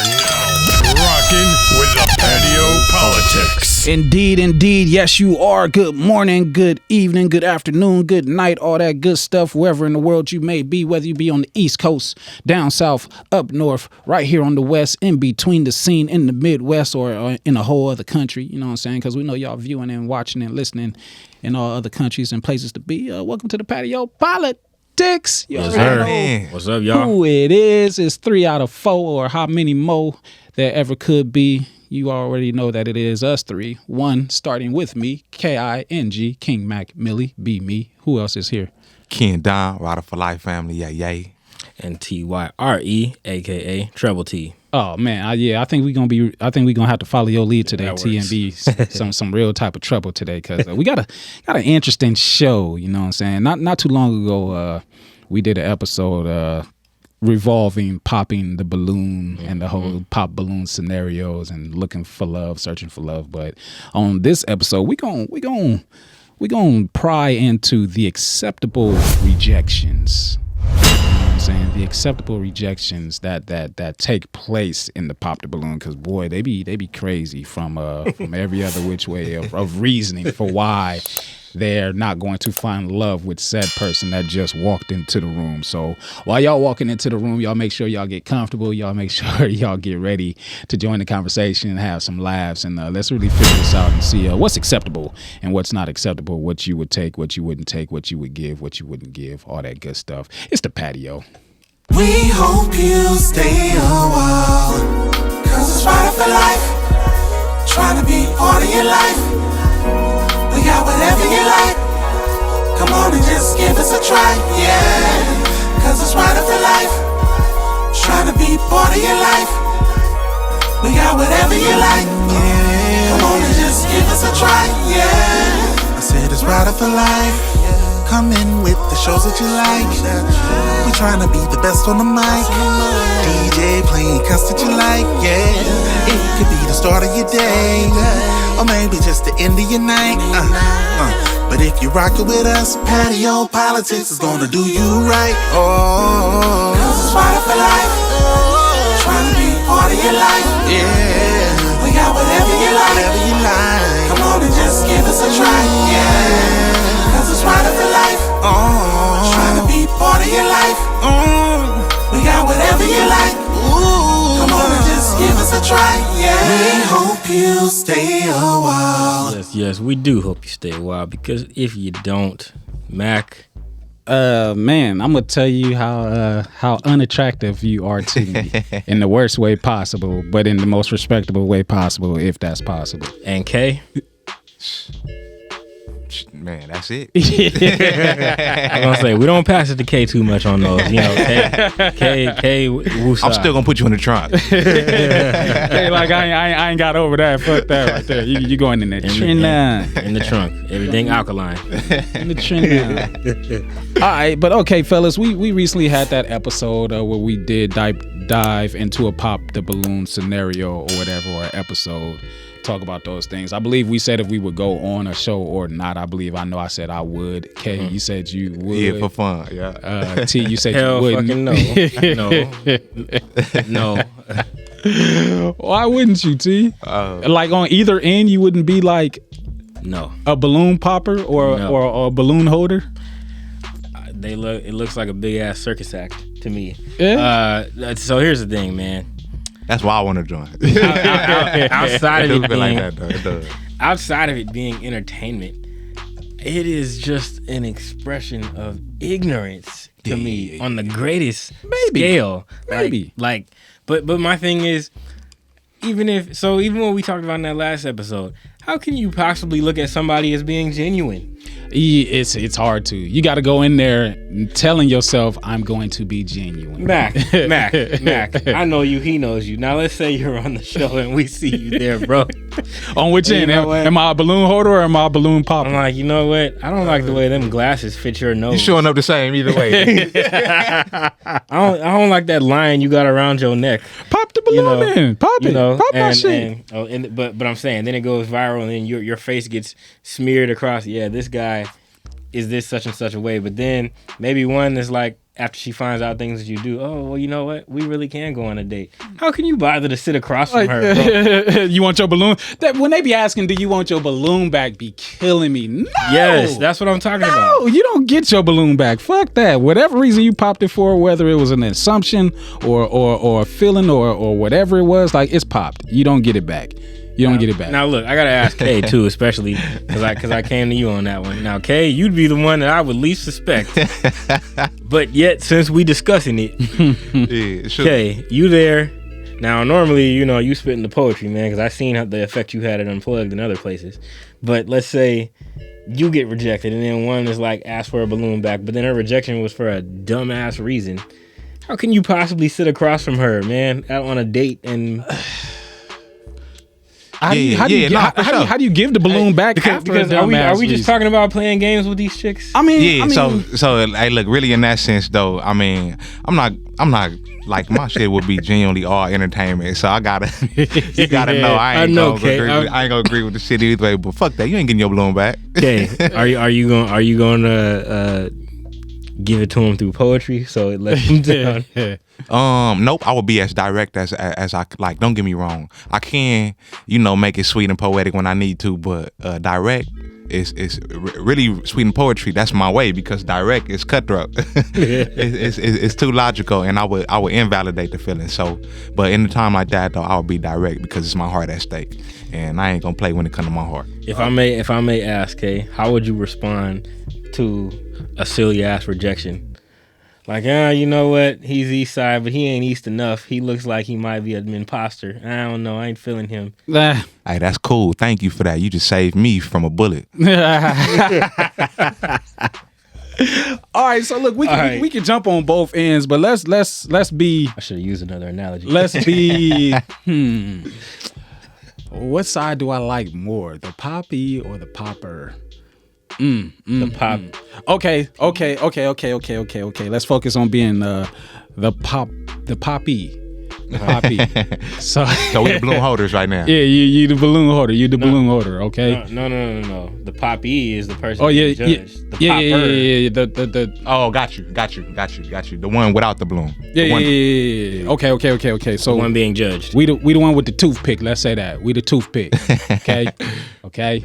now rocking with the Patio PolitiCz. Indeed. Yes, you are. Good morning, good evening, good afternoon, good night, all that good stuff, wherever in the world you may be, whether you be on the East Coast, down south, up north, right here on the West, in between the scene, in the Midwest, or in a whole other country. You know what I'm saying? Because we know y'all viewing and watching and listening in all other countries and places to be. Welcome to the Patio PolitiCz. Yes, sir. What's up, y'all? Who it is. It's 3 out of 4, or how many more there ever could be. You already know that it is us three. One, starting with me, K-I-N-G, King Mac, Millie, be me. Who else is here? Kendon, Rider for Life family, yay. And Tyre, aka Treble T. Oh man, I think we're gonna have to follow your lead today, T, and be some real type of trouble today, because we got an interesting show. You know what I'm saying? Not too long ago, we did an episode revolving popping the balloon and the whole pop balloon scenarios and looking for love, searching for love. But on this episode, we gon' pry into the acceptable rejections. Saying the acceptable rejections that take place in the pop the balloon, because boy, they be crazy from every other which way of reasoning for why they're not going to find love with said person that just walked into the room. So while y'all walking into the room, y'all make sure y'all get comfortable. Y'all make sure y'all get ready to join the conversation and have some laughs. And let's really figure this out and see what's acceptable and what's not acceptable, what you would take, what you wouldn't take, what you would give, what you wouldn't give, all that good stuff. It's the patio. We hope you stay a while, cause it's right for life. Trying to be part of your life. We got whatever you like. Come on and just give us a try, yeah. Cause it's right for life. Trying to be part of your life. We got whatever you like, yeah. Come on and just give us a try, yeah. I said it's right for life. Come in with the shows that you like. We trying to be the best on the mic. DJ playing cuts that you like, yeah. It could be the start of your day, or maybe just the end of your night. But if you rock it with us, Patio PolitiCz is gonna do you right. Oh, cause it's right for life. Trying to be part of your life, yeah. We got whatever you like. Come on and just give us a try, yeah. Cause it's right for life. Oh, trying to be part of your life. We got whatever you like. Ooh, come on and just give us a try. Yeah. We hope you stay a while. Yes, we do hope you stay a while, because if you don't, Mac. Man, I'm gonna tell you how unattractive you are to me in the worst way possible, but in the most respectable way possible, if that's possible. And K. Man, that's it. I'm gonna say we don't pass it to K too much on those. You know, K. Woosah. I'm still gonna put you in the trunk. Hey, like I ain't got over that. Fuck that right there. You going in the trunk. In the trunk. Everything alkaline. In the trunk. All right, but okay, fellas, we recently had that episode where we did dive into a pop the balloon scenario or whatever, or episode. Talk about those things. I believe we said if we would go on a show or not. I know I said I would. K, you said you would. Yeah, for fun. Yeah. T, you said Hell you wouldn't. Fucking no. Why wouldn't you, T? Like on either end, you wouldn't be like a balloon popper or a balloon holder. It looks like a big ass circus act to me. Yeah. So here's the thing, man. That's why I want to join. Outside of it being entertainment, it is just an expression of ignorance to me on the greatest scale. Maybe. But my thing is, even when we talked about in that last episode, how can you possibly look at somebody as being genuine? It's hard to. You got to go in there telling yourself, I'm going to be genuine. Mac, I know you, he knows you. Now let's say you're on the show and we see you there, bro. On which end? Am I a balloon holder or am I a balloon popper? I'm like, you know what? I don't like the way them glasses fit your nose. You showing up the same either way. I don't like that line you got around your neck. Pop the balloon in. Pop it. Pop my shit. But I'm saying, then it goes viral and then your face gets smeared across. Yeah, this guy is this such and such a way. But then maybe one is like, after she finds out things that you do, oh, well, you know what? We really can go on a date. How can you bother to sit across from her, bro? You want your balloon? When they be asking, do you want your balloon back, be killing me. No. Yes, that's what I'm talking about. No, you don't get your balloon back. Fuck that. Whatever reason you popped it for, whether it was an assumption or a feeling or whatever it was, like, it's popped. You don't get it back. You don't get it back. Now look, I gotta ask Kay too, especially because I came to you on that one. Now Kay, you'd be the one that I would least suspect, but yet since we discussing it, Yeah, sure. Kay, you there? Now normally, you spitting the poetry, man, because I seen how the effect you had at Unplugged and other places. But let's say you get rejected, and then one is like ask for a balloon back, but then her rejection was for a dumbass reason. How can you possibly sit across from her, man, out on a date and? How do you give the balloon back after because a are we reason? just talking about playing games with these chicks? I mean, so hey, look, really in that sense though, I mean, I'm not like my shit would be genuinely all entertainment. So you gotta know I ain't gonna agree with the shit either way. But fuck that, you ain't getting your balloon back. Okay, are you going to give it to him through poetry so it lets him down? Nope. I would be as direct as I like. Don't get me wrong. I can, make it sweet and poetic when I need to, but direct is really sweet and poetry. That's my way because direct is cutthroat. it's too logical, and I would invalidate the feeling. So, but in a time like that though, I would be direct because it's my heart at stake, and I ain't gonna play when it comes to my heart. If I may ask, Kay, how would you respond to a silly ass rejection? Like, you know what? He's east side, but he ain't east enough. He looks like he might be an imposter. I don't know. I ain't feeling him. Hey, that's cool. Thank you for that. You just saved me from a bullet. All right, so look, we can jump on both ends, but let's be. I should have used another analogy. Let's be. What side do I like more, the poppy or the popper? The pop. Okay. Let's focus on being the poppy. So we the balloon holders right now. Yeah, you the balloon holder. You the balloon holder. Okay. No. The poppy is the person. Oh yeah, judged. yeah. The oh, got you. The one without the balloon. Yeah. Okay. So the one being judged. We the one with the toothpick. Let's say that we the toothpick. Okay.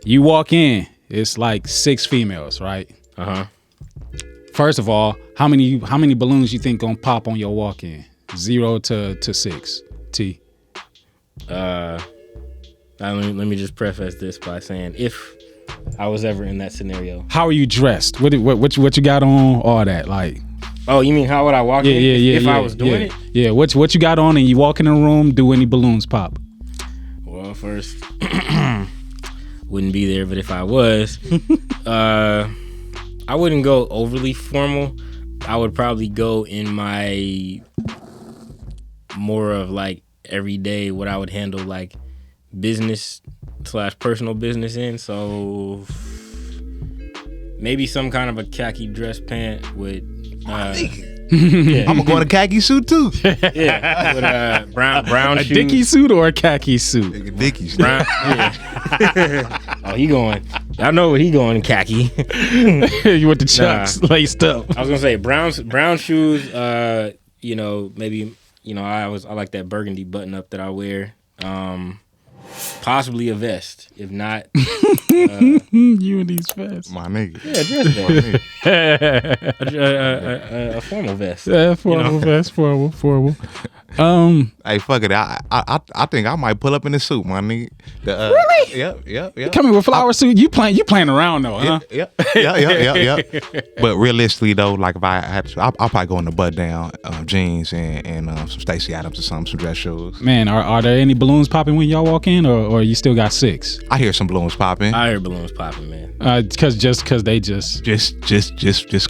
You walk in. It's like 6 females, right? First of all, how many balloons you think gonna pop on your walk in? 0 to 6. T. Let me just preface this by saying, if I was ever in that scenario, how are you dressed? What you got on? All that, like. Oh, you mean how would I walk in? If I was doing it? Yeah. What you got on and you walk in the room? Do any balloons pop? Well, first. Wouldn't be there, but if I was, I wouldn't go overly formal. I would probably go in my more of like everyday, what I would handle like business / personal business in. So maybe some kind of a khaki dress pant with I'm gonna go in a khaki suit too. Yeah, with brown shoes. A Dickie suit or a khaki suit? A Dickie suit. Oh, he going. I know what he going in khaki. You with the chucks laced up. I was gonna say brown shoes. Maybe I like that burgundy button up that I wear. Possibly a vest. If not, you and these vests, my nigga. Yeah, dress vest. A formal vest. Yeah, formal vest. Formal. Hey, fuck it. I think I might pull up in a suit, my nigga. Really? Yep. You coming with flower suit? You playing around though, huh? Yep. But realistically though, like if I had to, I'll probably go in the butt down jeans and some Stacey Adams or some dress shoes. Man, are there any balloons popping when y'all walk in, or you still got 6? I hear some balloons popping. I hear balloons popping, man. Cause they just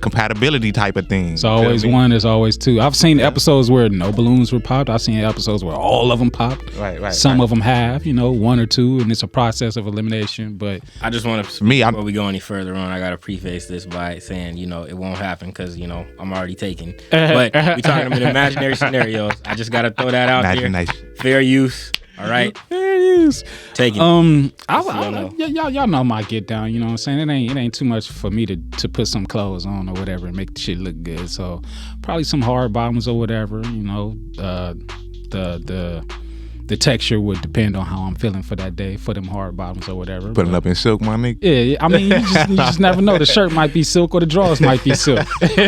compatibility type of thing. It's always one. There's always 2. I've seen episodes where no balloons were popped. I've seen episodes where all of them popped. Right. Some of them have, 1 or 2, and it's a process of elimination. But I just want to, before we go any further on, I got to preface this by saying, it won't happen because, I'm already taken. But we talking about imaginary scenarios. I just got to throw that out there. Fair use. All right. Fair use. is. Take it. Y'all know my get down. You know what I'm saying? It ain't too much for me to put some clothes on or whatever and make the shit look good. So probably some hard bottoms or whatever. You know, the texture would depend on how I'm feeling for that day for them hard bottoms or whatever. Putting up in silk, my nigga. Yeah, I mean, you just never know. The shirt might be silk or the drawers might be silk. You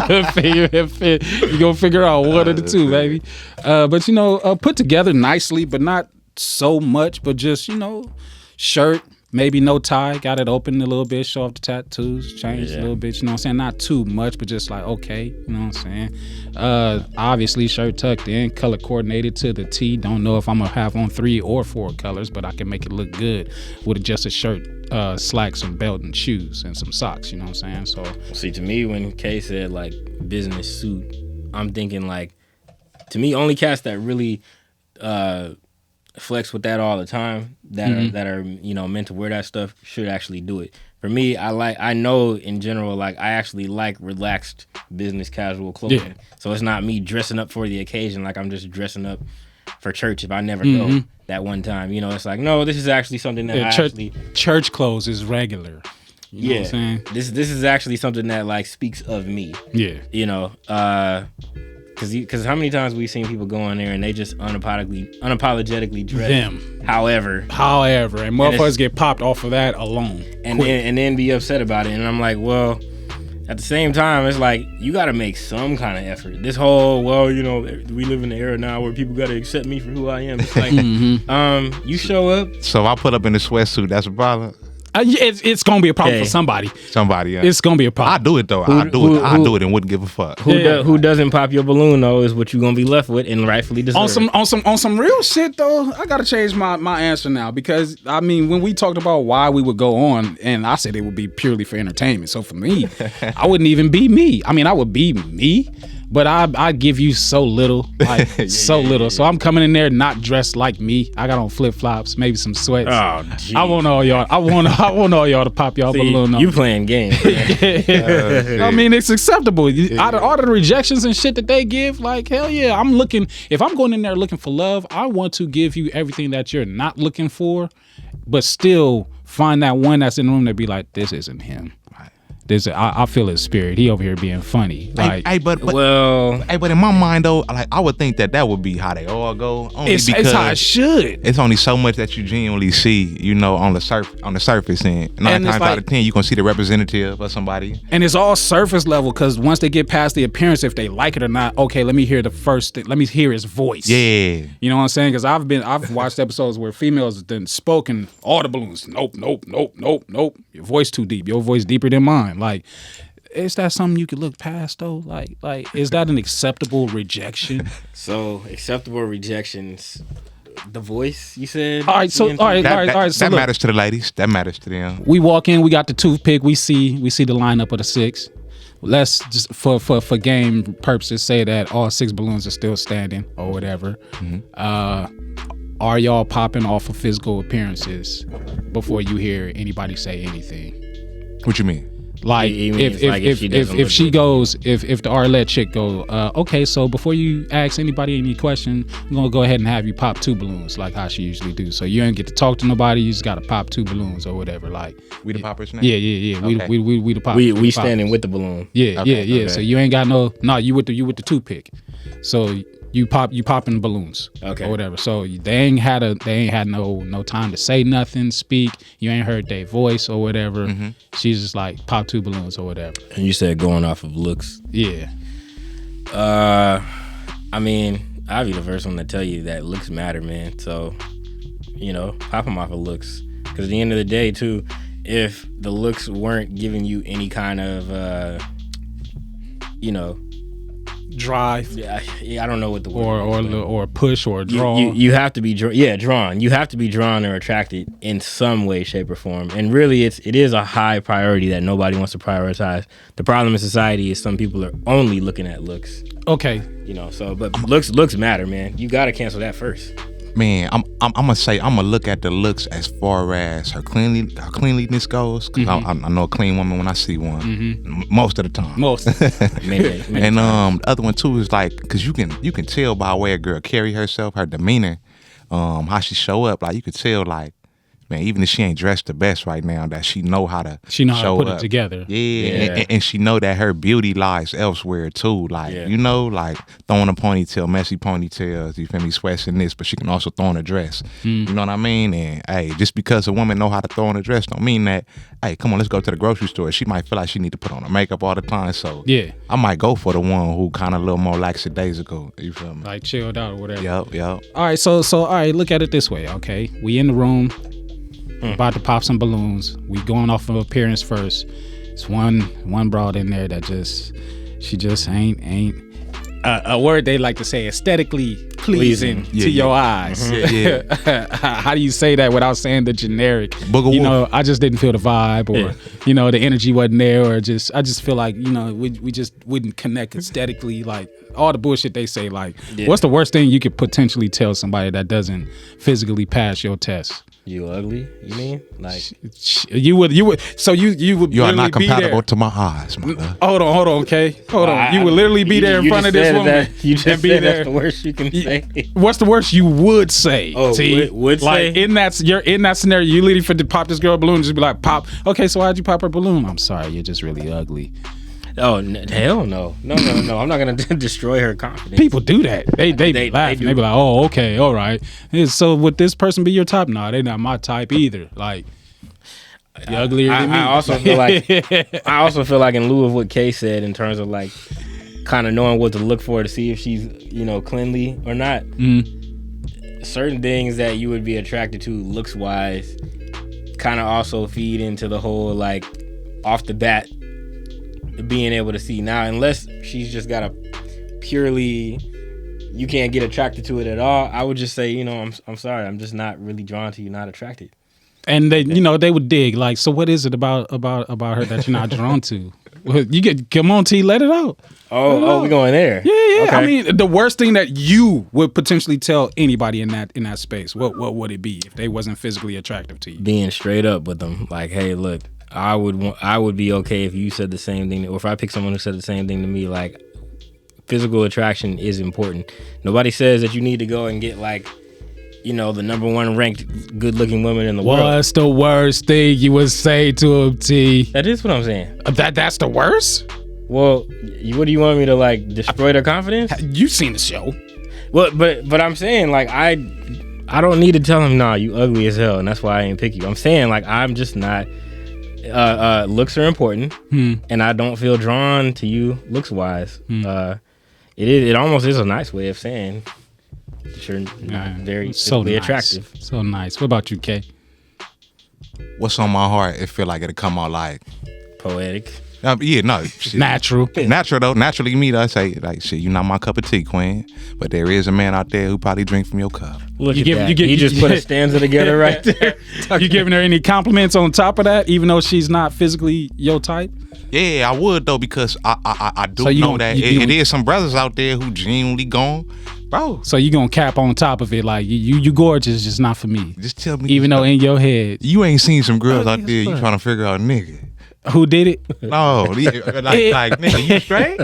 gonna figure out one of the two, baby. But you know, put together nicely, but not so much. But just, you know, shirt, maybe no tie, got it open a little bit, show off the tattoos, change a little bit. You know what I'm saying? Not too much, but just like okay. You know what I'm saying? Obviously, shirt tucked in, color coordinated to the T. Don't know if I'm gonna have on 3 or 4 colors, but I can make it look good with just a shirt, slacks, and belt and shoes and some socks. You know what I'm saying? So see, to me, when Kay said like business suit, I'm thinking like, to me, only cats that really flex with that all the time, that are you know meant to wear that stuff should actually do it. For me, I know in general, like I actually like relaxed business casual clothing. Yeah. So it's not me dressing up for the occasion like I'm just dressing up for church if I never go that one time. You know, it's like, no, this is actually something that church clothes is regular. You know what I'm saying? This is actually something that like speaks of me. Yeah. You know, Because how many times we've seen people go in there and they just unapologetically dress them. However, and motherfuckers get popped off of that alone, and then be upset about it. And I'm like, well, at the same time, it's like you got to make some kind of effort. This whole, well, you know, we live in the era now where people got to accept me for who I am. It's like, you show up. So if I put up in a sweatsuit, that's a problem. It's gonna be a problem for somebody. Yeah. It's gonna be a problem. I do it though. I do it and wouldn't give a fuck. Who doesn't pop your balloon though is what you're gonna be left with and rightfully deserve. On some real shit though, I gotta change my answer now, because I mean when we talked about why we would go on, and I said it would be purely for entertainment. So for me, I wouldn't even be me. I mean I would be me, but I give you so little, like little. So I'm coming in there not dressed like me. I got on flip flops, maybe some sweats. Oh, geez. I want all y'all to pop y'all balloon up. You playing games. I mean, it's acceptable. Out of all the rejections and shit that they give, like hell yeah, if I'm going in there looking for love, I want to give you everything that you're not looking for, but still find that one that's in the room that be like, this isn't him. I feel his spirit. He over here being funny. Like, but in my mind though, like I would think that would be how they all go. It's how it should. It's only so much that you genuinely see, you know, on the surface, and 9 times out of 10 you gonna see the representative of somebody. And it's all surface level, because once they get past the appearance, if they like it or not, okay, let me hear the first thing. Let me hear his voice. Yeah, you know what I'm saying? Because I've watched episodes where females then spoken all the balloons. Nope. Your voice too deep. Your voice deeper than mine. Like, is that something you could look past though? Like, is that an acceptable rejection? So acceptable rejections, the voice you said. All right. So that matters to the ladies. That matters to them. We walk in. We got the toothpick. We see the lineup of the 6. Let's just for game purposes say that all 6 balloons are still standing or whatever. Are y'all popping off of physical appearances before you hear anybody say anything? What you mean? Like if the Arlette chick go, okay, so before you ask anybody any question, I'm gonna go ahead and have you pop 2 balloons like how she usually do. So you ain't get to talk to nobody, you just gotta pop 2 balloons or whatever. Like we the poppers now? Yeah. Okay. We the poppers. We standing with the balloon. Yeah. Okay. So you ain't got you with the toothpick. So you popping balloons, or whatever. So they ain't had no time to say nothing, speak. You ain't heard their voice or whatever. She's just like pop 2 balloons or whatever. And you said going off of looks. Yeah. I mean, I'll be the first one to tell you that looks matter, man. So, you know, pop them off of looks. Because at the end of the day, too, if the looks weren't giving you any kind of, you know, drive, I don't know what the word or push or draw. You have to be drawn. You have to be drawn or attracted in some way, shape, or form. And really, it is a high priority that nobody wants to prioritize. The problem in society is some people are only looking at looks. Okay, you know. So, but looks matter, man. You got to cancel that first. Man, I'm gonna look at the looks as far as her cleanliness goes, because I know a clean woman when I see one, most of the time. Maybe. And the other one too is like, because you can tell by the way a girl carry herself, her demeanor, how she show up, like you could tell, like, man, even if she ain't dressed the best right now, that she know how to show put up. it together. Yeah. And she know that her beauty lies elsewhere too. Like, you know, like throwing a ponytail, messy ponytails, you feel me, sweats in this, but she can also throw in a dress. You know what I mean? And hey, just because a woman know how to throw in a dress don't mean that, hey, come on, let's go to the grocery store. She might feel like she need to put on her makeup all the time. So yeah, I might go for the one who kind of a little more lackadaisical. You feel me? Like chilled out or whatever. Yep. All right, so all right, look at it this way, okay? We in the room. About to pop some balloons. We going off of appearance first. It's one broad in there that she just ain't a word they like to say, aesthetically pleasing to your eyes. How do you say that without saying the generic? You know, I just didn't feel the vibe, or you know, the energy wasn't there, or I just feel like, you know, we just wouldn't connect aesthetically. Like all the bullshit they say. Like, what's the worst thing you could potentially tell somebody that doesn't physically pass your test? You ugly? You mean? Like you would. So you would. You are not be compatible there. to my eyes, mother. Hold on, okay. Hold on. You would literally be there in front of this woman. You just and be said there. that's the worst you can say. What's the worst you would say? Oh, T? would like say? you're in that scenario. You literally for to pop this girl a balloon, just be like, pop. Okay, so why'd you pop her balloon? I'm sorry, you're just really ugly. Oh hell no! No! I'm not gonna destroy her confidence. People do that. They laugh. They be like, oh, okay, all right. So would this person be your type? No, they're not my type either. Like, you uglier than me. I also feel like in lieu of what Kay said in terms of like kind of knowing what to look for to see if she's, you know, cleanly or not. Certain things that you would be attracted to looks wise kind of also feed into the whole like off the bat being able to see. Now, unless she's just got a purely, you can't get attracted to it at all, I would just say, you know, I'm sorry, I'm just not really drawn to you, not attracted. And they, you know, they would dig like, so what is it about her that you're not drawn to? Well, you get, come on, T, let it out. Oh, we going there? Yeah. Okay. I mean, the worst thing that you would potentially tell anybody in that space, what would it be if they wasn't physically attractive to you? Being straight up with them, like, hey, look, I would be okay if you said the same thing, or if I pick someone who said the same thing to me. Like, physical attraction is important. Nobody says that you need to go and get like, you know, the number one ranked good looking woman in the world. What's the worst thing you would say to him, T? That is what I'm saying. That's the worst? Well, what do you want me to like destroy their confidence? You've seen the show. Well, but I'm saying like I don't need to tell him, nah, you ugly as hell, and that's why I ain't pick you. I'm saying like I'm just not. Looks are important, and I don't feel drawn to you looks wise. It almost is a nice way of saying that you're not very physically attractive. So nice. What about you, Kay? What's on my heart? It feel like it'll come out like poetic. Shit. Natural though. Naturally, me though, I say like, shit, you're not my cup of tea, queen. But there is a man out there who probably drink from your cup. Look at that. You just put a stanza together right there. You giving her any compliments on top of that, even though she's not physically your type? Yeah, I would though, because I do know that it is some brothers out there who genuinely gone, bro. So you gonna cap on top of it like you gorgeous, just not for me. Just tell me, even though in your head you ain't seen some girls out there. You trying to figure out, nigga. Who did it? No, like nigga, you straight?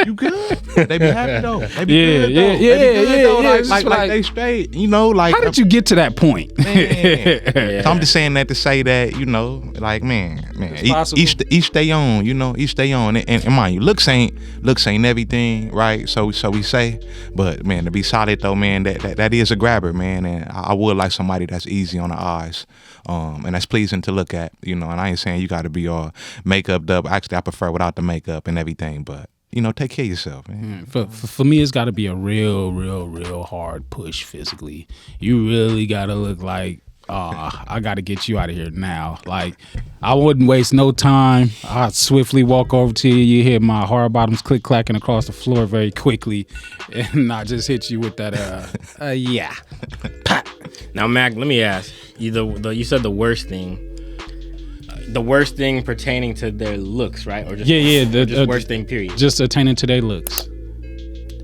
You good? They be happy though. They be good though. Yeah. Like they straight. You know, like how did you get to that point? Man. So I'm just saying that to say that, you know, like man, each they own. You know, each they own. And mind you, looks ain't everything, right? So we say, but man, to be solid though, man, that is a grabber, man. And I would like somebody that's easy on the eyes, and that's pleasing to look at. You know, and I ain't saying you got to be all makeup up. Actually, I prefer without the makeup and everything, but you know, take care of yourself, man. For me, it's got to be a real hard push physically. You really got to look like, I got to get you out of here now. Like, I wouldn't waste no time. I'd swiftly walk over to you. You hear my hard bottoms click clacking across the floor very quickly, and I just hit you with that. Yeah. Now, Mac, let me ask you. You said the worst thing. The worst thing pertaining to their looks, right? Or just the worst thing, period. Just attaining to their looks.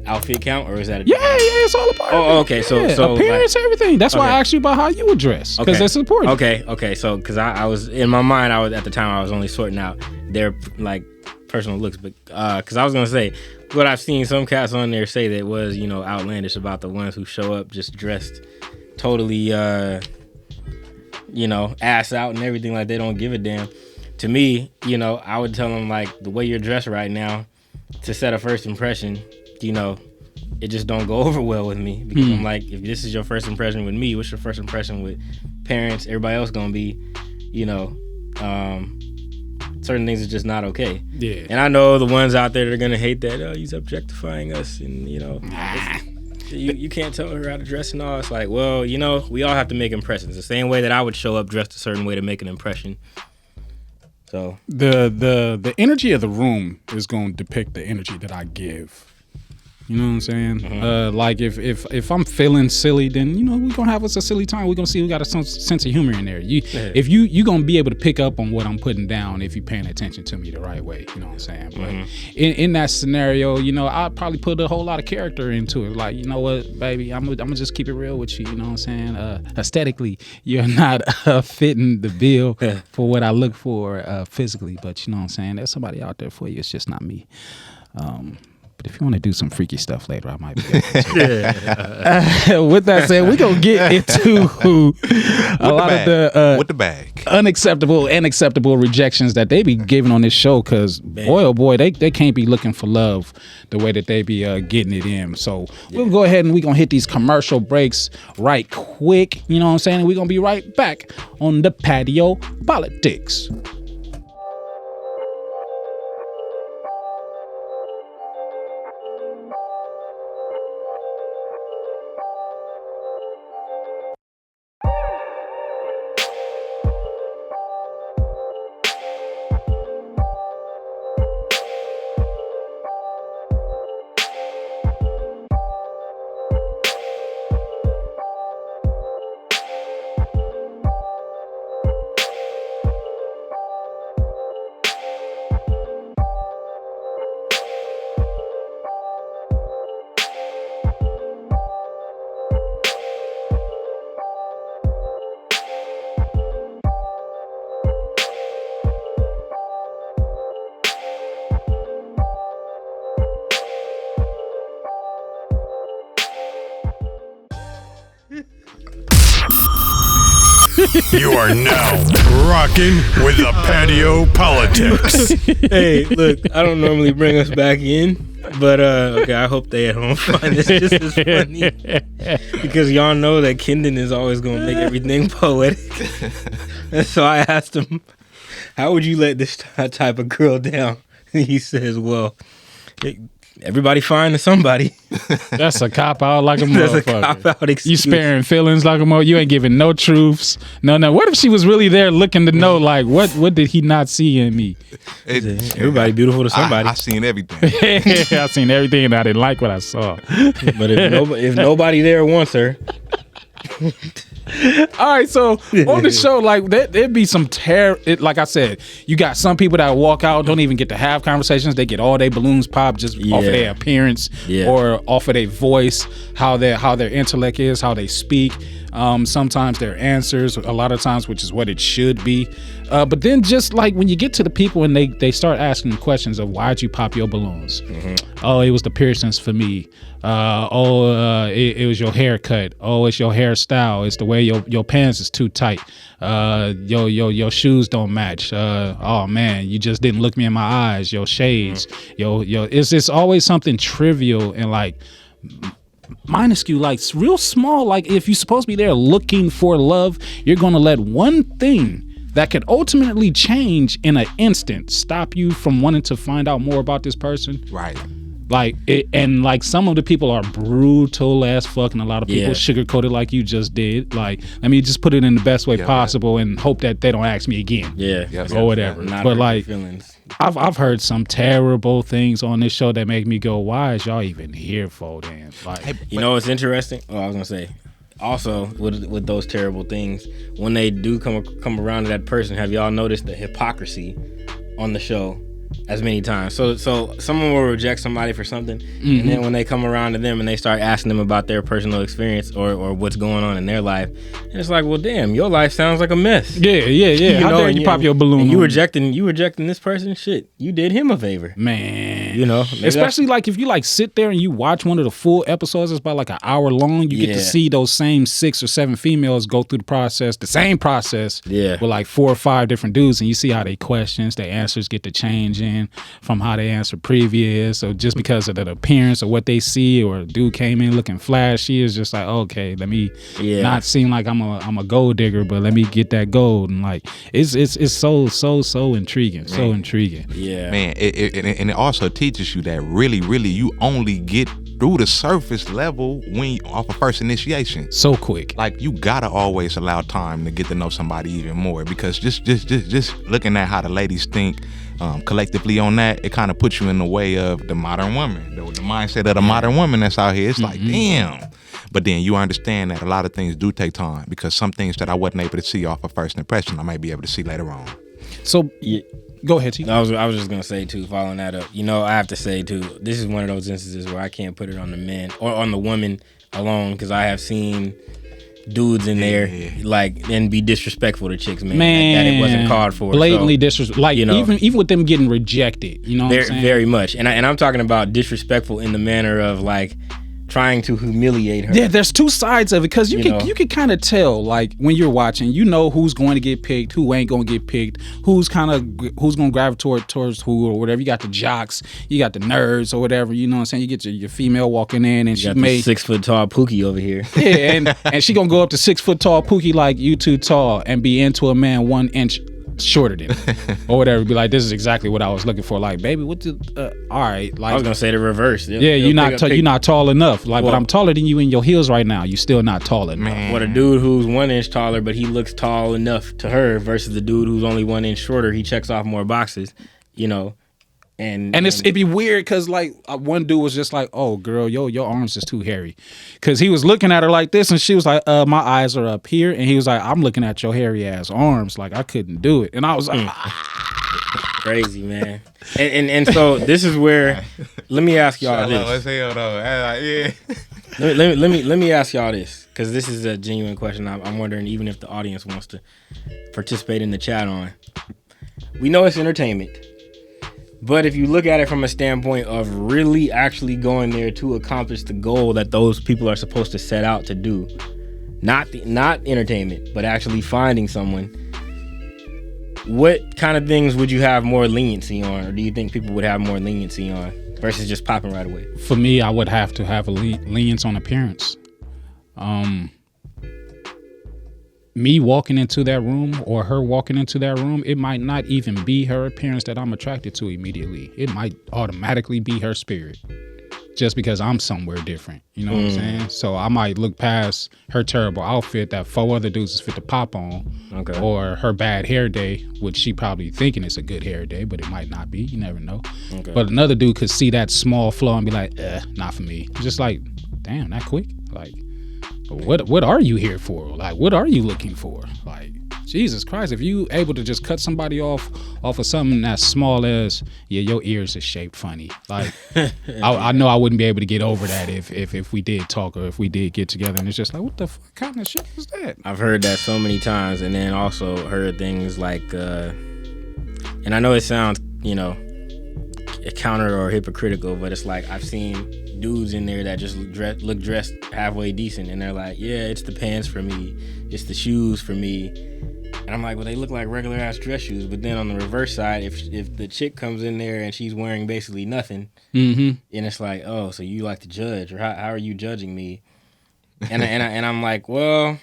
Outfit count, or is that? It's all a part of it. Oh, okay. So appearance, like, everything. That's why I asked you about how you would dress, because that's important. Okay. So, because I was in my mind, at the time I was only sorting out their like personal looks, but because I was gonna say what I've seen some cats on there say that was, you know, outlandish about the ones who show up just dressed totally, ass out and everything, like they don't give a damn. To me, I would tell them, like, the way you're dressed right now, to set a first impression, it just don't go over well with me. Because I'm like, if this is your first impression with me, what's your first impression with parents, everybody else gonna be, certain things are just not okay. Yeah. And I know the ones out there that are gonna hate that, oh, he's objectifying us, and you can't tell her how to dress and all. It's like, well, we all have to make impressions. The same way that I would show up dressed a certain way to make an impression. So the energy of the room is going to depict the energy that I give. You know what I'm saying? Mm-hmm. Like if I'm feeling silly, then we're gonna have us a silly time. We're gonna see we got a sense of humor in there. If you gonna be able to pick up on what I'm putting down if you're paying attention to me the right way. You know what I'm saying? But in that scenario, I'd probably put a whole lot of character into it. Like, you know what, baby, I'm gonna just keep it real with you. You know what I'm saying? Aesthetically, you're not fitting the bill for what I look for physically. But you know what I'm saying? There's somebody out there for you. It's just not me. But if you want to do some freaky stuff later, I might be able to. With that said, we're going to get into a lot of the with the bag. Unacceptable and acceptable rejections that they be giving on this show, because boy, oh boy, they can't be looking for love the way that they be getting it in. So we'll go ahead and we're going to hit these commercial breaks right quick. You know what I'm saying? And we're going to be right back on the Patio PolitiCz. You are now rocking with the Patio PolitiCz. Hey, look, I don't normally bring us back in, but okay, I hope they at home find this just as funny, because y'all know that Kendon is always going to make everything poetic. And so I asked him, how would you let this type of girl down? And he says, well, everybody fine to somebody. That's a cop out like a motherfucker. That's a cop out excuse. You sparing feelings like a motherfucker. You ain't giving no truths. No. What if she was really there looking to know, like, what did he not see in me? Everybody beautiful to somebody. I seen everything. I seen everything and I didn't like what I saw. But if nobody there wants her. All right, so on the show, like there'd be some like I said, you got some people that walk out, don't even get to have conversations. They get all their balloons popped just off of their appearance or off of their voice, how their intellect is, how they speak. Sometimes their answers, a lot of times, which is what it should be. But then just like when you get to the people and they start asking questions of why'd you pop your balloons? Oh, it was the piercings for me. It was your haircut. Oh, it's your hairstyle. It's the way your pants is too tight. Your shoes don't match. Oh man, you just didn't look me in my eyes. Your shades. It's always something trivial and like minuscule, like real small. Like if you're supposed to be there looking for love, you're gonna let one thing that could ultimately change in an instant stop you from wanting to find out more about this person. Right. Like it, and like some of the people are brutal as fuck, and a lot of people sugarcoat it like you just did. Like, let me just put it in the best way possible and hope that they don't ask me again. Or whatever. But like, I've heard some terrible things on this show that make me go, why is y'all even here for then? Like, you know what's interesting? Oh, I was gonna say, also with those terrible things, when they do come around to that person, have y'all noticed the hypocrisy on the show? as many times. So someone will reject somebody for something, and then when they come around to them and they start asking them about their personal experience or what's going on in their life, and it's like, well, damn, your life sounds like a mess. Yeah. How dare you pop your balloon? And you rejecting this person? Shit, you did him a favor, man. You know, especially like if you like sit there and you watch one of the full episodes, it's about like an hour long. You get to see those same 6 or 7 females go through the same process, with like 4 or 5 different dudes, and you see how they questions, their answers get to change from how they answered previous, or just because of the appearance or what they see, or a dude came in looking flashy, is just like, okay, let me not seem like I'm a gold digger, but let me get that gold. And like it's so intriguing, so intriguing. Yeah, man. And it also teaches you that really you only get through the surface level when you off a first initiation so quick. Like you gotta always allow time to get to know somebody even more, because just looking at how the ladies think collectively on that, it kind of puts you in the way of the modern woman, the mindset of the modern woman that's out here. It's like, damn. But then you understand that a lot of things do take time, because some things that I wasn't able to see off a first impression, I might be able to see later on. So go ahead, T. I was just gonna say too, following that up, you know, I have to say too, this is one of those instances where I can't put it on the men or on the woman alone, because I have seen dudes in there like and be disrespectful to chicks, man. That it wasn't called for. Blatantly disrespectful. Like, you know, even with them getting rejected, you know what I'm saying? Very much. And I'm talking about disrespectful in the manner of like trying to humiliate her. Yeah, there's two sides of it, because you can kind of tell, like, when you're watching, you know who's going to get picked, who ain't going to get picked, who's going to gravitate towards who or whatever. You got the jocks, you got the nerds or whatever, you know what I'm saying? You get your female walking in, and she made 6 foot tall Pookie over here. Yeah, and she gonna go up to 6 foot tall Pookie like, you too tall, and be into a man 1 inch shorter than him, or whatever. Be like, this is exactly what I was looking for. Like, baby, what the all right, like, I was gonna say the reverse. You're not tall enough. Like, but I'm taller than you in your heels right now. You still not tall enough. Man. What a dude who's 1 inch taller, but he looks tall enough to her, versus the dude who's only 1 inch shorter. He checks off more boxes, you know. And it'd be weird, because like one dude was just like, oh girl, your arms is too hairy, because he was looking at her like this, and she was like, my eyes are up here, and he was like, I'm looking at your hairy ass arms, like I couldn't do it. And I was like, crazy, man. And so this is where, let me ask y'all this. Let me ask y'all this, because this is a genuine question. I'm wondering even if the audience wants to participate in the chat on. We know it's entertainment, but if you look at it from a standpoint of really actually going there to accomplish the goal that those people are supposed to set out to do, not entertainment, but actually finding someone, what kind of things would you have more leniency on, or do you think people would have more leniency on versus just popping right away? For me, I would have to have a lenience on appearance. Me walking into that room, or her walking into that room, it might not even be her appearance that I'm attracted to immediately. It might automatically be her spirit, just because I'm somewhere different. You know what I'm saying? So I might look past her terrible outfit that 4 other dudes is fit to pop on, or her bad hair day, which she probably thinking it's a good hair day, but it might not be. You never know. But another dude could see that small flaw and be like, not for me. Just like, damn, that quick? Like, what are you here for? Like, what are you looking for? Like, Jesus Christ, if you able to just cut somebody off of something as small as, your ears is shaped funny. Like, I know I wouldn't be able to get over that if we did talk, or if we did get together, and it's just like, what the fuck kind of shit is that? I've heard that so many times, and then also heard things like, and I know it sounds, you know, counter or hypocritical, but it's like, I've seen dudes in there that just look dressed halfway decent, and they're like, yeah, it's the pants for me, it's the shoes for me. And I'm like, well, they look like regular ass dress shoes. But then on the reverse side, if the chick comes in there and she's wearing basically nothing, and it's like, oh, so you like to judge, or how are you judging me? And I'm like, well,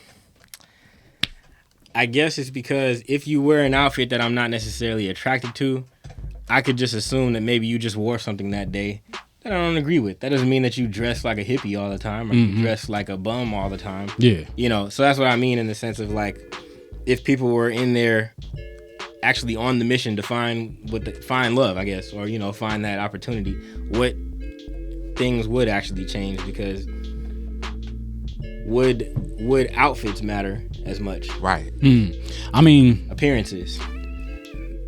I guess it's because if you wear an outfit that I'm not necessarily attracted to, I could just assume that maybe you just wore something that day that I don't agree with. That doesn't mean that you dress like a hippie all the time, or you dress like a bum all the time. Yeah. You know, so that's what I mean in the sense of like, if people were in there actually on the mission to find love, I guess, or, you know, find that opportunity, what things would actually change? Because would outfits matter as much? Right. I mean, appearances.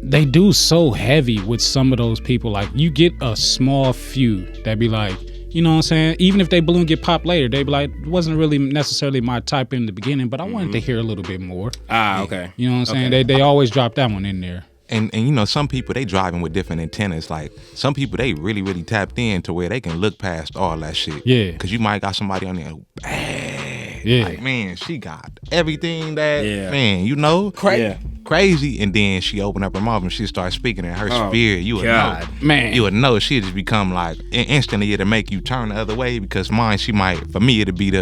they do so heavy with some of those people. Like, you get a small few that be like, you know what I'm saying? Even if they balloon get popped later, they be like, it wasn't really necessarily my type in the beginning, but I wanted to hear a little bit more. Okay. You know what I'm saying? They always drop that one in there. And you know, some people, they driving with different antennas. Like, some people, they really, really tapped in to where they can look past all that shit. Yeah. Because you might got somebody on there who bad. Yeah. Like, man, she got everything that, man, you know, crazy. And then she opened up her mouth and she started speaking in her spirit. You would know. Man. You would know she'd just become like, instantly it'll make you turn the other way, because mine, she might, for me, it'll be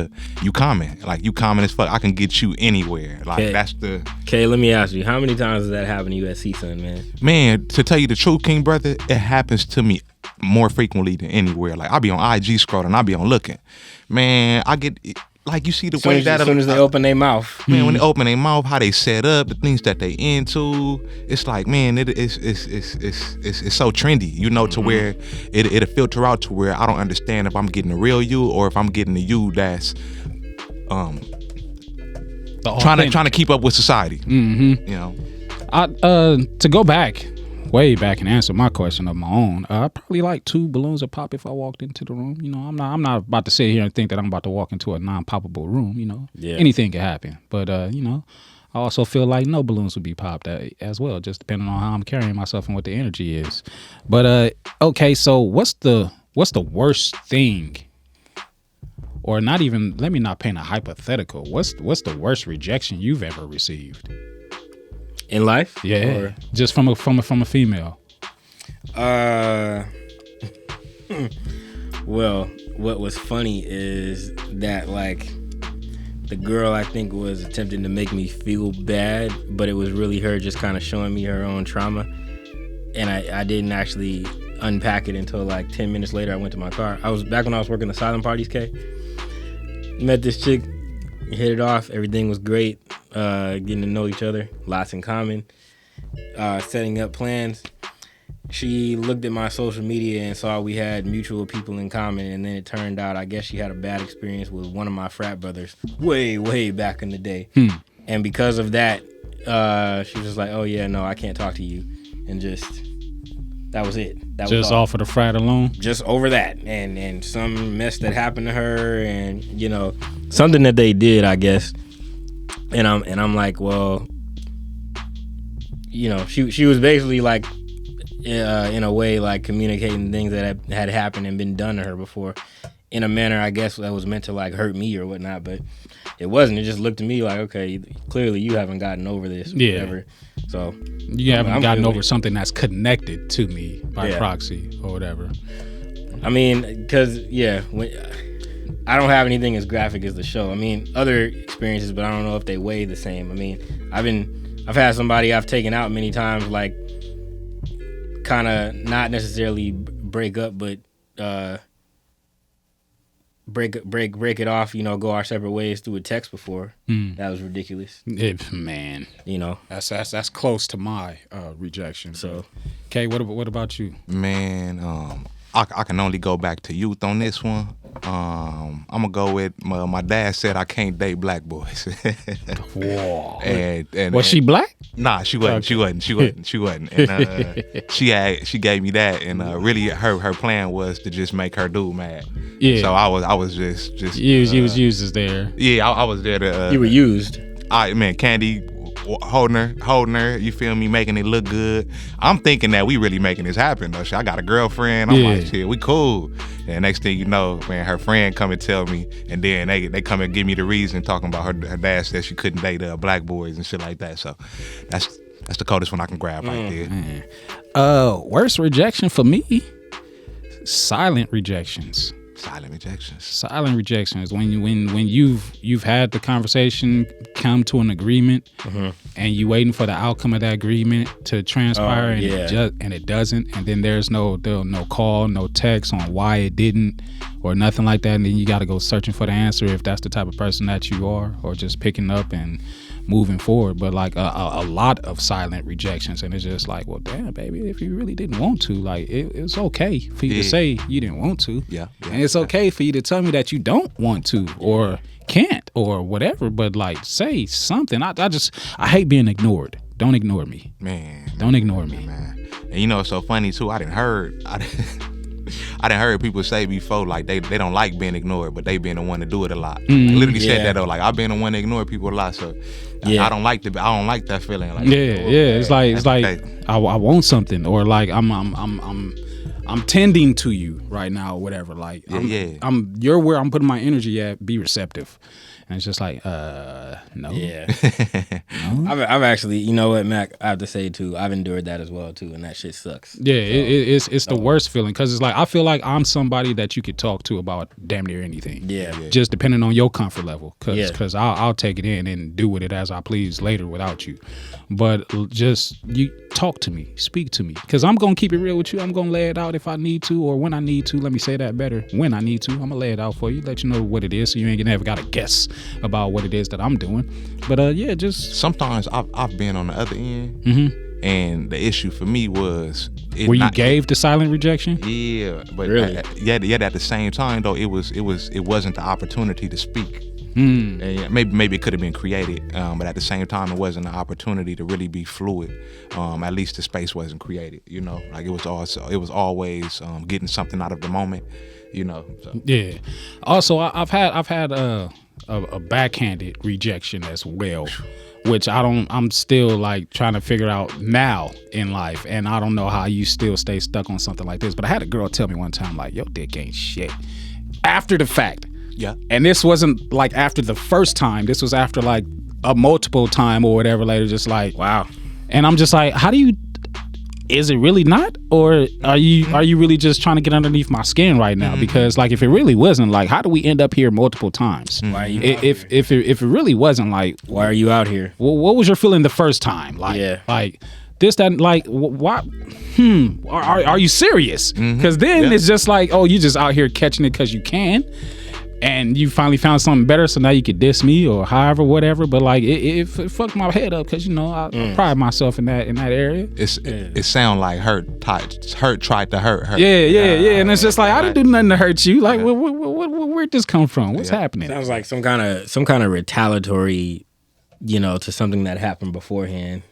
you comment. Like, you comment as fuck. I can get you anywhere. Like, that's the... Okay, let me ask you, how many times does that happen to you at CSUN, man? Man, to tell you the truth, King Brother, it happens to me more frequently than anywhere. Like, I be on IG scrolling, I be on looking. Man, I get... Like, you see the way that... As soon as they open their mouth. Man, when they open their mouth, how they set up, the things that they into, it's like, man, it's so trendy, you know, to where it'll filter out to where I don't understand if I'm getting the real you or if I'm getting the you that's trying to keep up with society. You know, to go back, way back, and answer my question of my own, I'd probably like 2 balloons would pop if I walked into the room. You know, I'm not about to sit here and think that I'm about to walk into a non-poppable room. You know, anything can happen. But you know, I also feel like no balloons would be popped as well, just depending on how I'm carrying myself and what the energy is. But okay, so what's the worst thing? Or not even, let me not paint a hypothetical. What's the worst rejection you've ever received? In life? Yeah. Or just from a female. Well, what was funny is that, like, the girl, I think, was attempting to make me feel bad, but it was really her just kind of showing me her own trauma. And I didn't actually unpack it until like 10 minutes later. I went to my car. I was back when I was working the silent parties, K. Met this chick, hit it off. Everything was great. Getting to know each other, lots in common. Setting up plans. She looked at my social media and saw we had mutual people in common, and then it turned out, I guess she had a bad experience with one of my frat brothers way back in the day. And because of that, she was just like, oh yeah, no, I can't talk to you. And just, that was it. That just was all. Off of the frat alone? Just over that. And some mess that happened to her, and, you know, something that they did, I guess. And I'm like, well, you know, she was basically like, in a way, like, communicating things that had happened and been done to her before, in a manner, I guess, that was meant to, like, hurt me or whatnot, but it wasn't. It just looked to me like, okay, clearly you haven't gotten over this or whatever. So you haven't gotten over something that's connected to me by proxy or whatever. I mean, because I don't have anything as graphic as the show. I mean, other experiences, but I don't know if they weigh the same. I mean, I've had somebody I've taken out many times, like, kind of not necessarily break up, but break it off, you know, go our separate ways through a text before. That was ridiculous. Man, you know, that's close to my rejection. So, okay, what about you? Man, I can only go back to youth on this one. I'm gonna go with my dad said I can't date black boys. Whoa. And was she black? Nah, she wasn't. Okay. She wasn't. And she gave me that, and really her plan was to just make her dude mad. Yeah. So I was just you was used as there. Yeah, I was there to. You were used. Candy. Holding her, you feel me, making it look good. I'm thinking that we really making this happen though. I got a girlfriend. I'm like, shit, we cool. And next thing you know, man, her friend come and tell me, and then they come and give me the reason, talking about her dad said she couldn't date black boys and shit like that. So that's the coldest one I can grab right there. Worst rejection for me, silent rejections. Silent rejections. When you've had the conversation, come to an agreement, and you waiting for the outcome of that agreement to transpire, and it doesn't, and then there's no call, no text on why it didn't, or nothing like that, and then you got to go searching for the answer if that's the type of person that you are, or just picking up and moving forward. But like a lot of silent rejections, and it's just like, well, damn, baby, if you really didn't want to, like, it's okay for you to say you didn't want to, and it's okay for you to tell me that you don't want to or can't or whatever, but like, say something. I hate being ignored. don't ignore me. Man. Don't ignore me. Man. And you know, it's so funny too. I didn't heard people say before, like they don't like being ignored, but they being the one to do it a lot. I literally said that though. Like I've been the one to ignore people a lot, so I don't like that feeling. Like it's like I want something, or like I'm tending to you right now, or whatever. Like you're where I'm putting my energy at. Be receptive. And it's just like, no. Yeah. No? I've actually, you know what, Mac, I have to say too, I've endured that as well too, and that shit sucks. Yeah, it's the worst feeling, because it's like, I feel like I'm somebody that you could talk to about damn near anything. Yeah. Just depending on your comfort level, because I'll take it in and do with it as I please later without you. But just, you talk to me, speak to me, because I'm going to keep it real with you. I'm going to lay it out if I need to, or when I need to. Let me say that better. When I need to, I'm going to lay it out for you, let you know what it is, so you ain't never got to guess about what it is that I'm doing. But just sometimes I've been on the other end, and the issue for me was where you gave the silent rejection. Yeah, but really, at the same time though, it wasn't the opportunity to speak. And maybe it could have been created, but at the same time, it wasn't an opportunity to really be fluid. At least the space wasn't created. You know, like it was always getting something out of the moment. You know. So. Yeah. Also, I've had a backhanded rejection as well, which I'm still like trying to figure out now in life, and I don't know how you still stay stuck on something like this. But I had a girl tell me one time, like, your dick ain't shit, after the fact. Yeah. And this wasn't like after the first time. This was after like a multiple time or whatever later, just like, wow. And I'm just like, how do you, is it really not? Or are you really just trying to get underneath my skin right now? Because like, if it really wasn't, like, how do we end up here multiple times? Why are you if it really wasn't, like, why are you out here? What was your feeling the first time? Like, like this, that, like, what? Are you serious? Because then it's just like, oh, you just out here catching it because you can. And you finally found something better, so now you could diss me or however, whatever. But like, it fucked my head up, because you know I pride myself in that area. It sound like hurt tried to hurt her. Yeah. And it's just like, I didn't do nothing to hurt you. Like, where'd this come from? What's happening? Sounds like some kind of retaliatory, you know, to something that happened beforehand.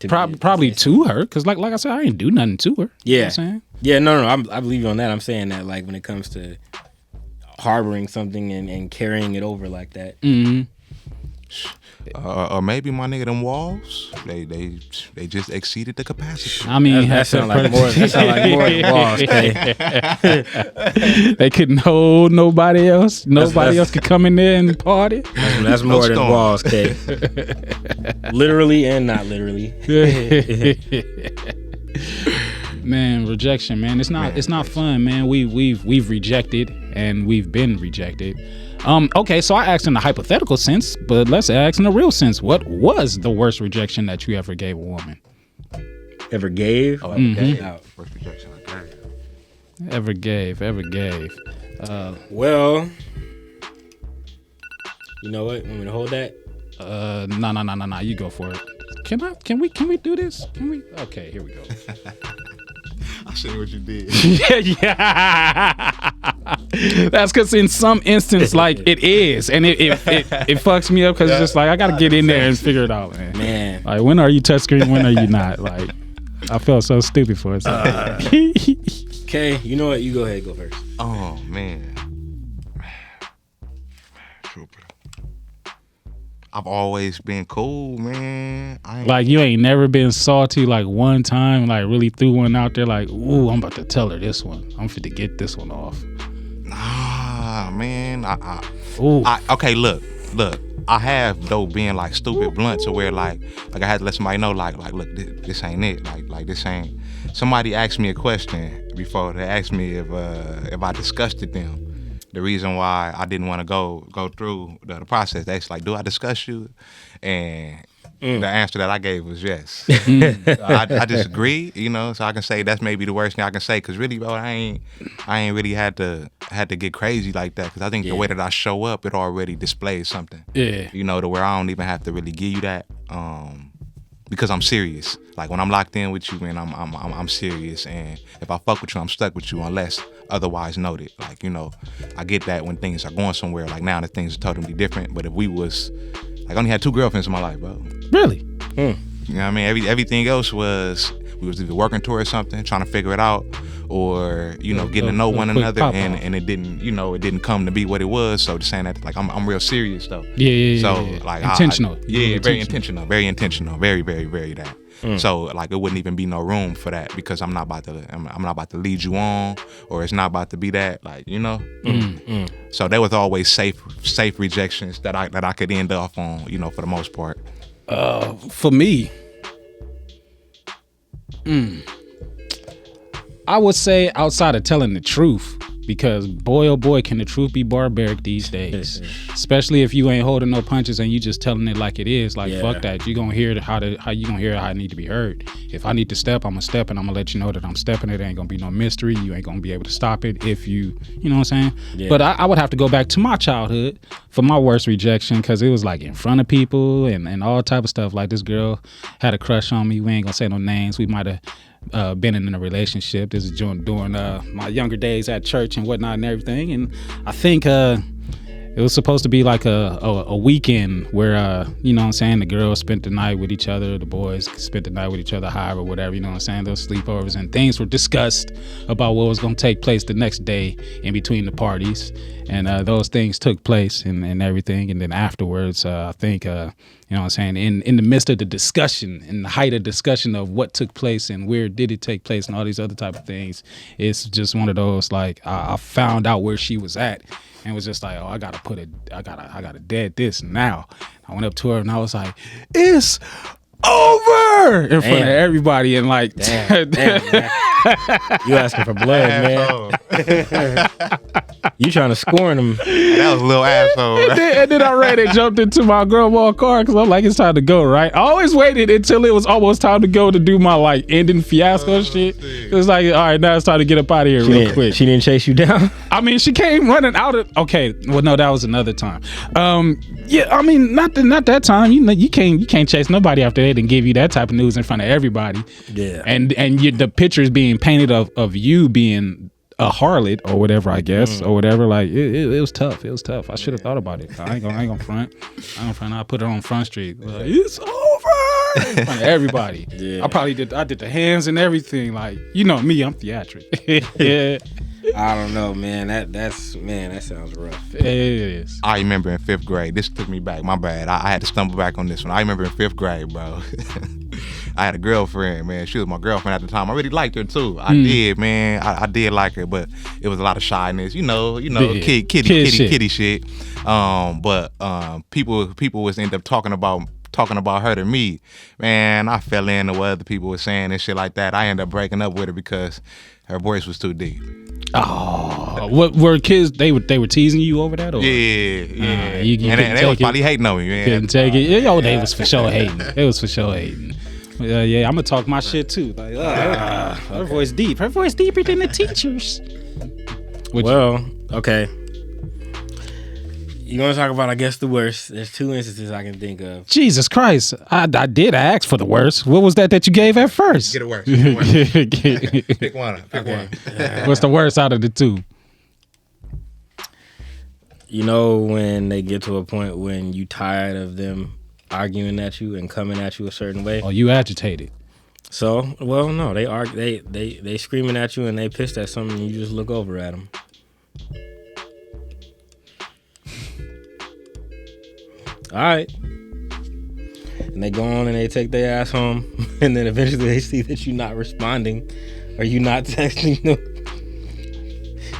Probably to her, because like I said, I didn't do nothing to her. Yeah. You know what I'm saying? Yeah, no, I believe you on that. I'm saying that, like, when it comes to harboring something and carrying it over like that. Or maybe my nigga, them walls, they just exceeded the capacity. I mean, that sound like more than walls. They couldn't hold nobody else. Nobody else could come in there and party. That's more than walls, K. Literally and not literally. Man, rejection, man. It's not fun, man. We've rejected and we've been rejected. Okay, so I asked in a hypothetical sense, but let's ask in a real sense. What was the worst rejection that you ever gave a woman? Ever gave? Oh, ever gave? Worst rejection I gave. Ever gave. Well, you know what? Want me to hold that? No. You go for it. Can we do this? Can we? Okay, here we go. I see what you did. yeah. That's because in some instance, like, it is, and it fucks me up, because it's just like I gotta get in there and figure it out, man. Like, when are you touchscreen? When are you not? Like, I felt so stupid for it. Okay, you know what? You go ahead, go first. Oh man. I've always been cool, man. Like, you ain't never been salty, like, one time, like, really threw one out there, like, ooh, I'm about to tell her this one. I'm fit to get this one off. Nah, man. Okay, look. I have, though, being, like, stupid blunt to where, like I had to let somebody know, like, look, this ain't it. Like this ain't. Somebody asked me a question before. They asked me if I disgusted them. The reason why I didn't want to go through the process, they was like, do I discuss you? And the answer that I gave was yes. I disagree, you know, so I can say that's maybe the worst thing I can say, because really, bro, I ain't really had to get crazy like that, because I think the way that I show up, it already displays something. Yeah. You know, to where I don't even have to really give you that. Because I'm serious. Like, when I'm locked in with you, man, I'm serious. And if I fuck with you, I'm stuck with you, unless otherwise noted. Like, you know, I get that when things are going somewhere. Like, now that things are totally different. But if we was, like, I only had 2 girlfriends in my life, bro. Really? You know what I mean? Everything else was, we was either working towards something, trying to figure it out, or, you know, getting to know one another, and it didn't, you know, it didn't come to be what it was. So just saying that, like, I'm real serious though. Yeah. So like intentional. Very intentional. Very, very, very that. So like, it wouldn't even be no room for that, because I'm not about to lead you on, or it's not about to be that, like, you know. So there was always safe rejections that I could end off on, you know, for the most part. For me, I would say outside of telling the truth, because boy, oh boy, can the truth be barbaric these days. Especially if you ain't holding no punches and you just telling it like it is. Like, fuck that. You gonna hear how you gonna hear how I need to be heard. If I need to step, I'm gonna step, and I'm gonna let you know that I'm stepping. It ain't gonna be no mystery. You ain't gonna be able to stop it if you know what I'm saying? Yeah. But I would have to go back to my childhood for my worst rejection, because it was like in front of people and all type of stuff. Like, this girl had a crush on me. We ain't gonna say no names. We might have been in a relationship. This is during my younger days at church and whatnot and everything. And I think it was supposed to be like a weekend where you know what I'm saying, the girls spent the night with each other, the boys spent the night with each other, however, whatever, you know what I'm saying, those sleepovers, and things were discussed about what was going to take place the next day in between the parties. And those things took place and everything. And then afterwards, I think you know what I'm saying, in the midst of the discussion, in the height of discussion of what took place and where did it take place and all these other type of things, it's just one of those, like, I found out where she was at and was just like, oh, I gotta dead this now. I went up to her and I was like, it's over in front of everybody, and like, damn, you asking for blood, man. You trying to scorn him. That was a little asshole. Right? And then I ran and jumped into my grandma's car, because I'm like, it's time to go, right? I always waited until it was almost time to go to do my like ending fiasco shit. It was like, all right, now it's time to get up out of here real quick. She didn't chase you down? I mean, she came running out of, okay, well, no, that was another time. Yeah, I mean, not that time. You know, you can't chase nobody after they didn't give you that type of news in front of everybody. Yeah. And the pictures being painted of you being a harlot or whatever, I guess, or whatever. Like, it was tough. It was tough. I should have thought about it. I ain't gonna front. I put it on Front Street. Like, it's over in front of everybody. Yeah. I did the hands and everything. Like, you know me, I'm theatric. Yeah. I don't know, man. That sounds rough. It is. I remember in 5th grade. This took me back. My bad. I had to stumble back on this one. I remember in 5th grade, bro. I had a girlfriend, man. She was my girlfriend at the time. I really liked her too. I did, man. I did like her, but it was a lot of shyness. You know, Yeah. kitty shit. But people was end up talking about her to me. Man, I fell into what other people were saying and shit like that. I ended up breaking up with her because her voice was too deep. Oh, what were kids? They were teasing you over that, or yeah. You and they was probably hating on me, man. Couldn't take it. Yo, they was for sure hating. It was for sure hating. Yeah, I'm gonna talk my shit too. Like, her voice deep. Her voice deeper than the teachers. Okay. You want to talk about, I guess, the worst? There's 2 instances I can think of. Jesus Christ. I did ask for the worst. What was that you gave at first? Get it worse. Pick one. What's the worst out of the 2? You know, when they get to a point when you tired of them arguing at you and coming at you a certain way. Oh, you agitated. So, well, no, they screaming at you and they pissed at something and you just look over at them. All right. And they go on and they take their ass home, and then eventually they see that you're not responding or you're not texting them.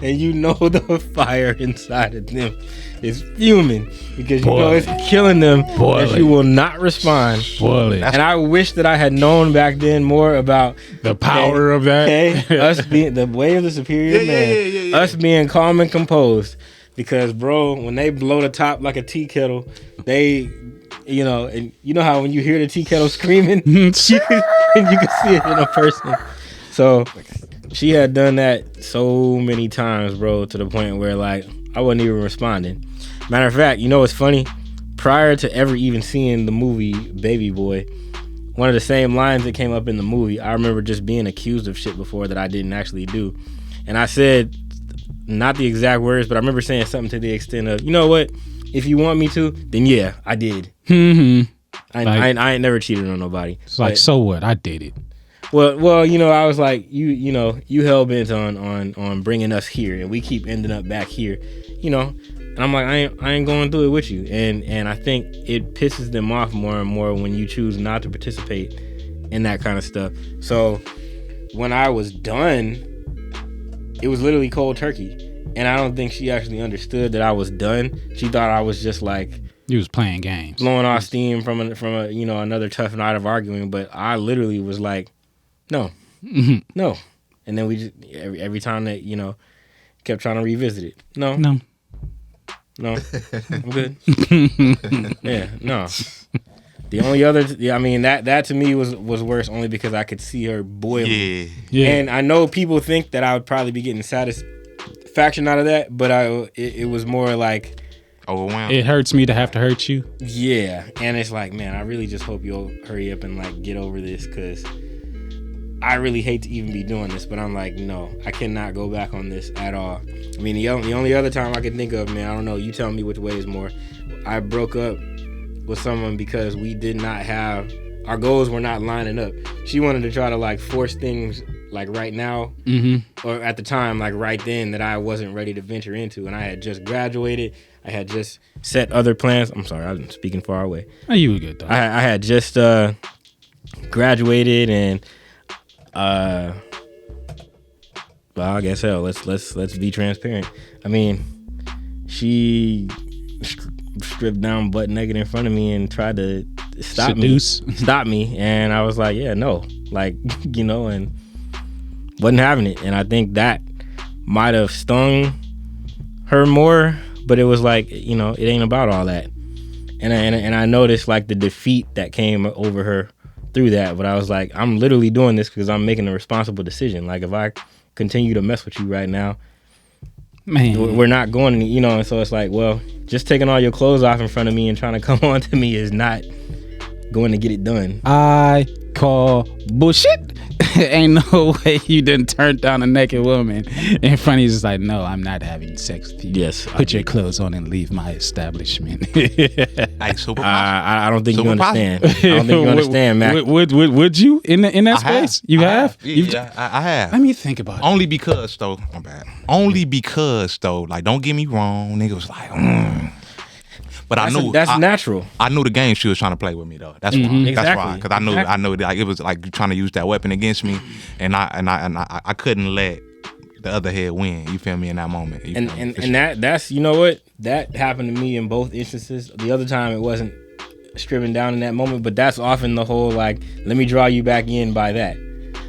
And you know the fire inside of them is fuming because you know it's killing them that you will not respond. And I wish that I had known back then more about the power of that. Us being the way of the superior man. Us being calm and composed. Because, bro, when they blow the top like a tea kettle, they, you know, and you know how when you hear the tea kettle screaming, you can see it in a person. So she had done that so many times, bro, to the point where, like, I wasn't even responding. Matter of fact, you know what's funny? Prior to ever even seeing the movie Baby Boy, one of the same lines that came up in the movie, I remember just being accused of shit before that I didn't actually do. And I said, not the exact words, but I remember saying something to the extent of, you know what? If you want me to, then yeah, I did. Mm-hmm. I ain't never cheated on nobody. It's like, so what? I did it. Well, I was like, you hell bent on bringing us here, and we keep ending up back here, And I'm like, I ain't going through it with you, and I think it pisses them off more and more when you choose not to participate in that kind of stuff. So when I was done, it was literally cold turkey, and I don't think she actually understood that I was done. She thought I was just like. You was playing games, blowing off steam from a another tough night of arguing, but I literally was like, no, no, and then we just every time that kept trying to revisit it. No, I'm good. Yeah, no. The only other, that to me was worse only because I could see her boiling. Yeah. And I know people think that I would probably be getting satisfaction out of that, but it was more like. Overwhelmed. It hurts me to have to hurt you. Yeah, and it's like, man, I really just hope you'll hurry up and like get over this, because I really hate to even be doing this, but I'm like, no, I cannot go back on this at all. I mean, the only other time I can think of, man, I don't know, you tell me which way is more. I broke up with someone because we did not have, our goals were not lining up. She wanted to try to like force things like right now, or at the time, like right then, that I wasn't ready to venture into, and I had just graduated. I had just set other plans. I'm sorry, I'm speaking far away. Oh, you were good though. I had just graduated, and well, I guess let's be transparent. I mean, she stripped down butt naked in front of me and tried to stop me, and I was like, yeah, no, like, and wasn't having it. And I think that might have stung her more, but it was like, it ain't about all that. And I noticed like the defeat that came over her through that, but I was like, I'm literally doing this because I'm making a responsible decision. Like, if I continue to mess with you right now, man, we're not going, and so it's like, well, just taking all your clothes off in front of me and trying to come on to me is not going to get it done. I call bullshit. Ain't no way you didn't turn down a naked woman in front of you. Just like, no, I'm not having sex with you. Yes, put your clothes on and leave my establishment. I don't think you understand. I don't think you understand, Mac. Would you in that space? You have? Yeah, I have. Let me think about it. Only because though, my bad. Only because though, like, don't get me wrong, nigga was like, But I knew that's natural. I knew the game she was trying to play with me though. That's why. Exactly. That's why. Because I knew like it was like trying to use that weapon against me, and I couldn't let the other head win. You feel me in that moment? And that's what that happened to me in both instances. The other time it wasn't stripping down in that moment, but that's often the whole like, let me draw you back in by that.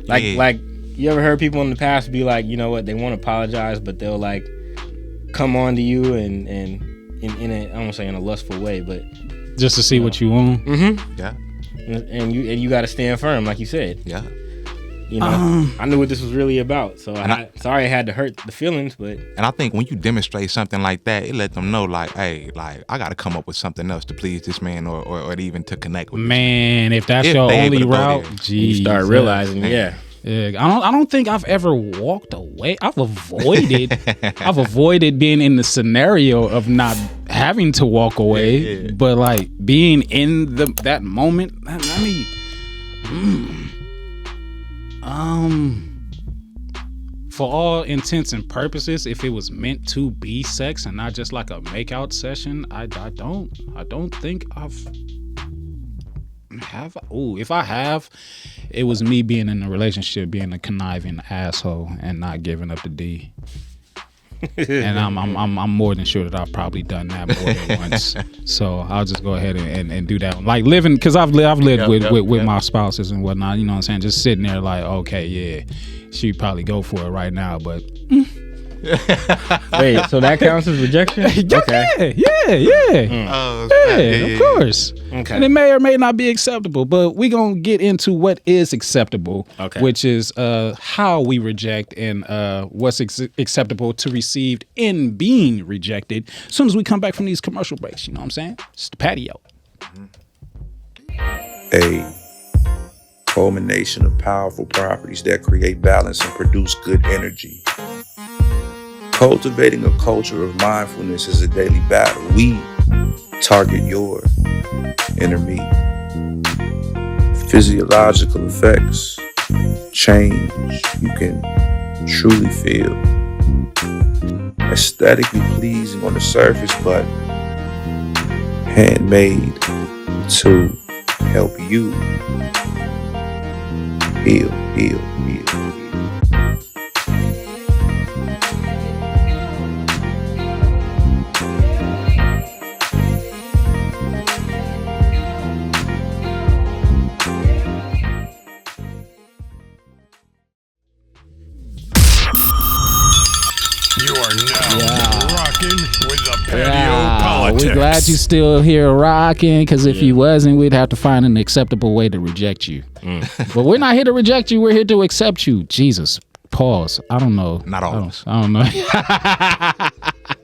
Like you ever heard people in the past be like, they won't apologize, but they'll like come on to you and in a, I won't say in a lustful way, but just to see what you want. Mm-hmm. Yeah. And you got to stand firm, like you said. Yeah. I knew what this was really about, so sorry I had to hurt the feelings, but. And I think when you demonstrate something like that, it let them know, like, hey, like, I got to come up with something else to please this man, or even to connect with. Man, if that's your only route, you start realizing, yeah. I don't think I've ever walked away. I've avoided being in the scenario of not having to walk away, but like being in that moment. For all intents and purposes, if it was meant to be sex and not just like a makeout session, I don't think if I have, it was me being in a relationship, being a conniving asshole and not giving up the D. And I'm more than sure that I've probably done that more than once. So I'll just go ahead and do that. Like living, because I've lived with my spouses and whatnot. You know what I'm saying? Just sitting there like, okay, yeah, she'd probably go for it right now, but. Wait, so that counts as rejection? Okay. Yeah. Of course. Okay. And it may or may not be acceptable, but we're going to get into what is acceptable, which is how we reject and what's acceptable to receive in being rejected as soon as we come back from these commercial breaks. You know what I'm saying? It's the patio. A culmination of powerful properties that create balance and produce good energy. Cultivating a culture of mindfulness is a daily battle. We target your inner me. physiological effects, change you can truly feel. Aesthetically pleasing on the surface, but handmade to help you heal. You are now rocking with the Patio Politics. We're glad you still here rocking, because if you wasn't, we'd have to find an acceptable way to reject you. But we're not here to reject you. We're here to accept you. Jesus. Pause. I don't know. Not always. I don't know.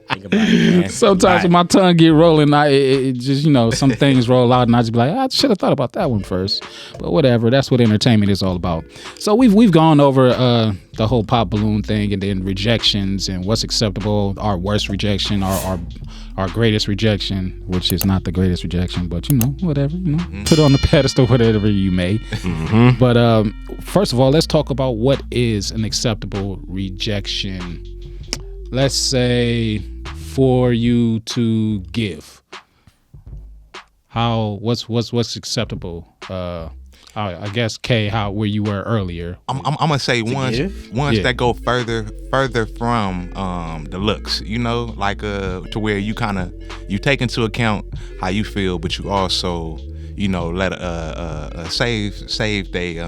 Think about it, man. Sometimes when my tongue get rolling, it just, some things roll out, and I just be like, I should have thought about that one first. But whatever. That's what entertainment is all about. So we've gone over the whole pop balloon thing, and then rejections and what's acceptable, our worst rejection, our greatest rejection, which is not the greatest rejection, but whatever, put it on the pedestal, whatever you may. But first of all, let's talk about what is an acceptable rejection. Let's say for you to give. What's acceptable? I guess where you were earlier. I'm gonna say ones that go further from the looks, like to where you take into account how you feel, but you also let save they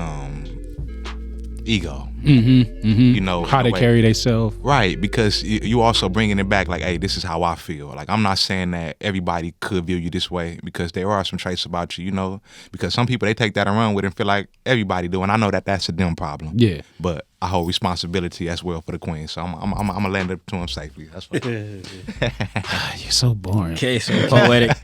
ego. How they carry themselves. Right, because you also bringing it back like, hey, this is how I feel. Like, I'm not saying that everybody could view you this way, because there are some traits about you, because some people, they take that and run with it and feel like everybody do, and I know that that's a them problem. Yeah. But I hold responsibility as well for the queen, so I'm gonna land it to him safely. That's what. You're so boring. Okay, so poetic.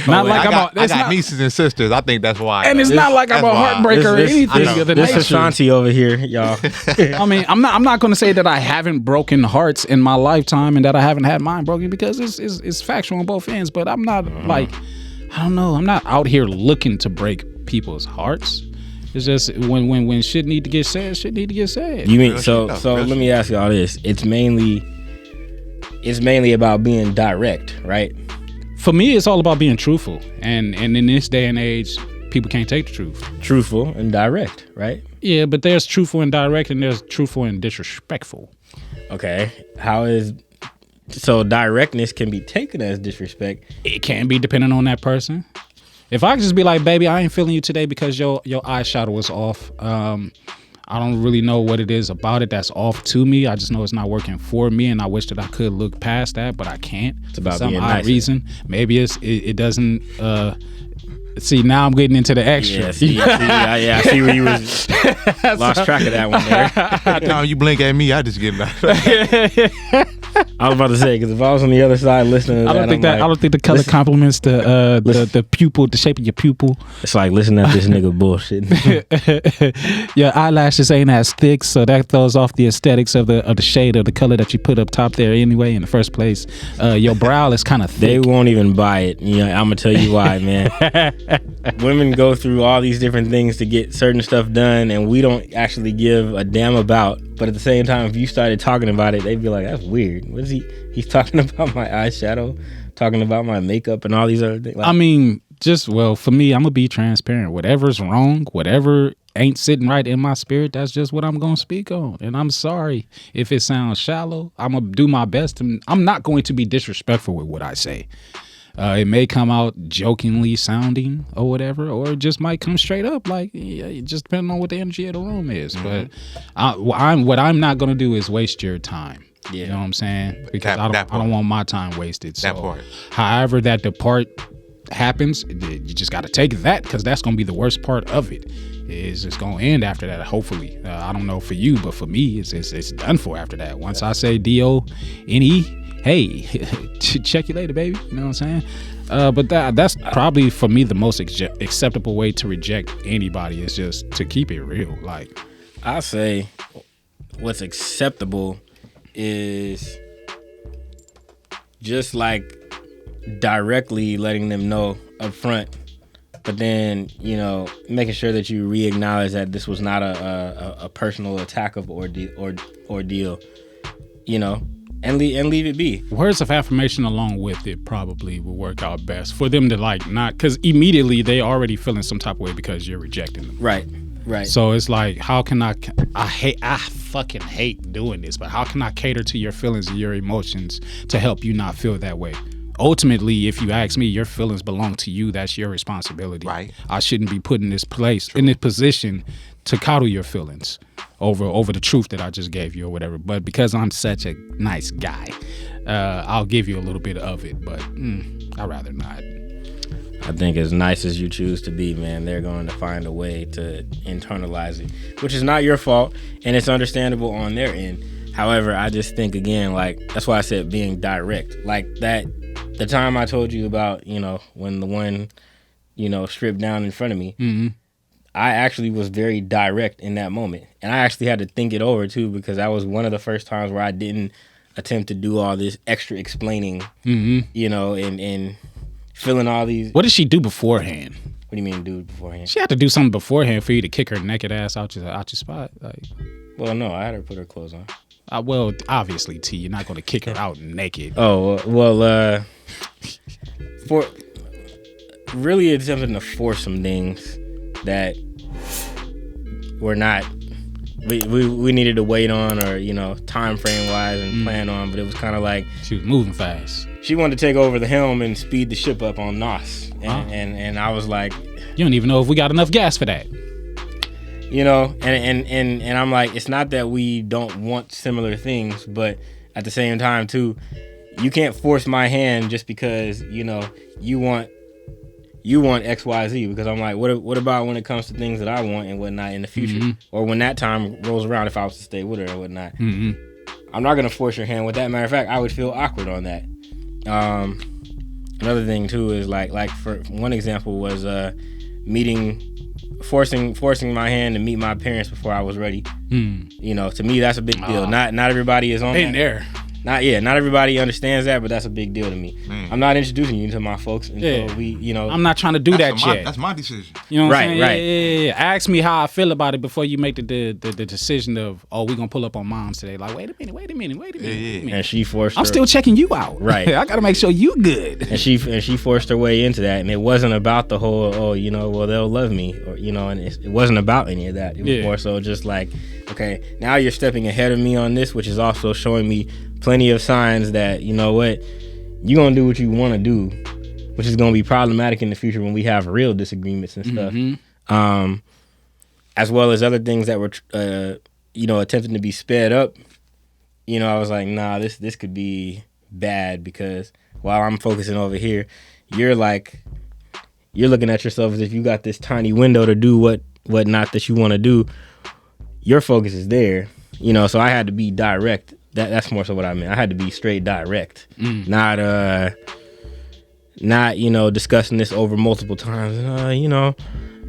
Not like I got nieces and sisters. I think that's why. And it's not like I'm a heartbreaker or anything of the nature. This Ashanti over here, y'all. I mean, I'm not going to say that I haven't broken hearts in my lifetime and that I haven't had mine broken, because it's factual on both ends. But I'm not like, I don't know. I'm not out here looking to break people's hearts. It's just when shit need to get said, shit need to get said. You mean so? Let me ask you all this. It's mainly about being direct, right? For me, it's all about being truthful, and in this day and age, people can't take the truth. Truthful and direct, right? Yeah, but there's truthful and direct, and there's truthful and disrespectful. Okay, so directness can be taken as disrespect? It can be, depending on that person. If I could just be like, baby, I ain't feeling you today because your eyeshadow was off. I don't really know what it is about it that's off to me. I just know it's not working for me, and I wish that I could look past that, but I can't. It's about some being odd nice. reason. Maybe it doesn't. See, now I'm getting into the extra. I see where you was lost track of that one there. No, you blink at me, I just get that. I was about to say, because if I was on the other side listening to I don't think the color complements the pupil, the shape of your pupil. It's like listening to this nigga bullshit. Your eyelashes ain't as thick, so that throws off the aesthetics of the shade of the color that you put up top there anyway in the first place. Your brow is kind of thick. They won't even buy it. I'm gonna tell you why, man. Women go through all these different things to get certain stuff done, and we don't actually give a damn about. But at the same time, if you started talking about it, they'd be like, that's weird. What is he? He's talking about my eyeshadow, talking about my makeup and all these other things. Like, I mean, for me, I'm going to be transparent. Whatever's wrong, whatever ain't sitting right in my spirit, that's just what I'm going to speak on. And I'm sorry if it sounds shallow. I'm going to do my best. I'm not going to be disrespectful with what I say. It may come out jokingly sounding or whatever, or it just might come straight up, like, just depending on what the energy of the room is. But what I'm not going to do is waste your time. You know what I'm saying? Because I don't want my time wasted. So, however that the part happens, you just got to take that, because that's going to be the worst part of it. It's just going to end after that, hopefully. I don't know for you, but for me, it's done for after that. Once I say D-O-N-E, hey, check you later, baby. You know what I'm saying? But that's probably for me the most acceptable way to reject anybody, is just to keep it real. Like, I say what's acceptable is just like directly letting them know up front but then, you know, making sure that you re-acknowledge that this was not a personal attack of ordeal, you know, and leave it be. Words of affirmation along with it probably will work out best for them to like not, because immediately they already feeling some type of way because you're rejecting them. Right. So it's like, how can I fucking hate doing this, but how can I cater to your feelings and your emotions to help you not feel that way? Ultimately, if you ask me, your feelings belong to you. That's your responsibility. Right. I shouldn't be put in this position to coddle your feelings over the truth that I just gave you or whatever. But because I'm such a nice guy, I'll give you a little bit of it, but I'd rather not. I think as nice as you choose to be, man, they're going to find a way to internalize it, which is not your fault, and it's understandable on their end. However, I just think, again, like, that's why I said being direct. Like that, the time I told you about, you know, when the one, you know, stripped down in front of me, I actually was very direct in that moment. And I actually had to think it over, too, because that was one of the first times where I didn't attempt to do all this extra explaining, you know, and filling all these. What did she do beforehand? What do you mean do beforehand? She had to do something beforehand for you to kick her naked ass out your spot. Like, well, no, I had her put her clothes on. Well, obviously, T, you're not going to kick her out naked. Oh, well, for really attempting to force some things that were not, we needed to wait on, or, you know, time frame wise and plan on, but it was kind of like she was moving fast. She wanted to take over the helm and speed the ship up on NOS, and I was like, you don't even know if we got enough gas for that. You know, and I'm like, it's not that we don't want similar things, but at the same time too, you can't force my hand just because, you know, you want XYZ, because I'm like, what about when it comes to things that I want and whatnot in the future, or when that time rolls around, if I was to stay with her or whatnot. I'm not gonna force your hand with that. Matter of fact, I would feel awkward on that. Another thing too is like for one example was forcing my hand to meet my parents before I was ready. You know, to me that's a big deal. Not everybody is on that. There. Not everybody understands that, but that's a big deal to me. I'm not introducing you to my folks until we, you know. I'm not trying to do that yet. That's my decision. You know what I'm saying? Right. Yeah. Ask me how I feel about it before you make the decision of, oh, we're going to pull up on Mom's today. Like, wait a minute. Yeah. And she forced I'm still checking you out. Right. I got to make sure you good. And she forced her way into that. And it wasn't about the whole, oh, you know, well, they'll love me. Or, you know, and it wasn't about any of that. It was more so just like, okay, now you're stepping ahead of me on this, which is also showing me plenty of signs that, you know what, you're going to do what you want to do, which is going to be problematic in the future when we have real disagreements and stuff. As well as other things that were, you know, attempting to be sped up. You know, I was like, nah, this could be bad, because while I'm focusing over here, you're looking at yourself as if you got this tiny window to do what not that you want to do. Your focus is there, you know, so I had to be direct. That's more so what I meant. I had to be straight direct, not you know, discussing this over multiple times. You know,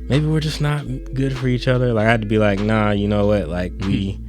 maybe we're just not good for each other. Like, I had to be like, nah, you know what? Like, we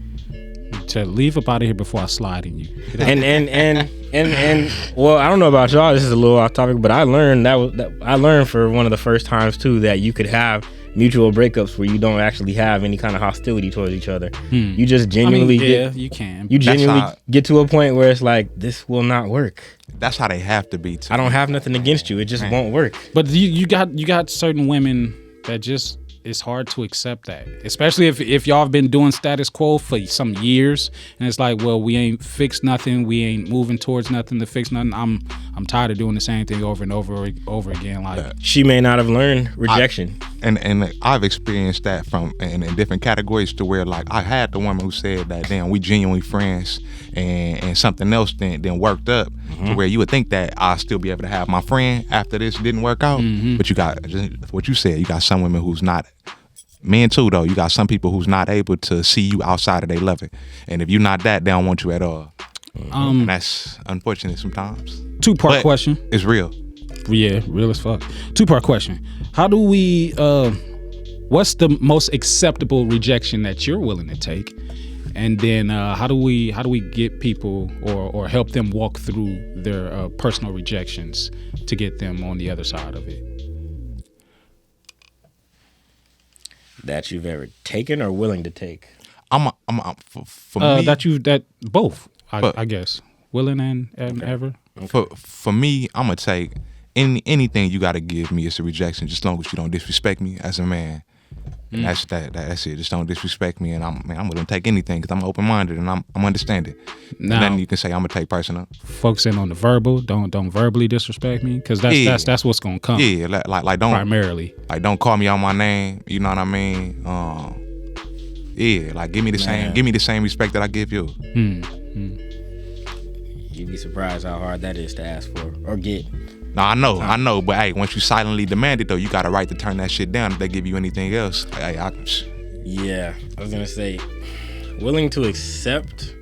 to leave up out of here before I slide in you. and well, I don't know about y'all. This is a little off topic, but I learned I learned for one of the first times too that you could have mutual breakups where you don't actually have any kind of hostility towards each other. You just genuinely you can. You genuinely get to a point where it's like, this will not work. That's how they have to be too. I don't have nothing against you. It just won't work. But you got certain women that just, it's hard to accept that, especially if y'all have been doing status quo for some years, and it's like, well, we ain't fixed nothing, we ain't moving towards nothing to fix nothing. I'm tired of doing the same thing over and over again. Like, she may not have learned rejection. And I've experienced that from in different categories, to where, like, I had the woman who said that, damn, we genuinely friends, and something else then worked up to where you would think that I'll still be able to have my friend after this didn't work out. But you got, what you said, you got some women who's not, men too though, you got some people who's not able to see you outside of their loving, and if you're not that, they don't want you at all. And that's unfortunate sometimes. Two-part question. It's real. Yeah, real as fuck. Two-part question. How do we what's the most acceptable rejection that you're willing to take? And then how do we get people or help them walk through their personal rejections to get them on the other side of it? that you've ever taken or willing to take? For me that both. I guess willing and ever. For me, I'm gonna take anything you gotta give me is a rejection, just as long as you don't disrespect me as a man. And that's it. Just don't disrespect me, and I'm willing to take anything because I'm open minded and I'm understanding. Now, nothing you can say I'm gonna take personal. Focusing on the verbal. Don't verbally disrespect me because that's what's gonna come. Yeah, like don't primarily. Like don't call me on my name. You know what I mean? Yeah, like give me the same respect that I give you. You'd be surprised how hard that is to ask for or get. No, I know, but hey, once you silently demand it though, you got a right to turn that shit down if they give you anything else. Yeah, I was gonna say, willing to accept.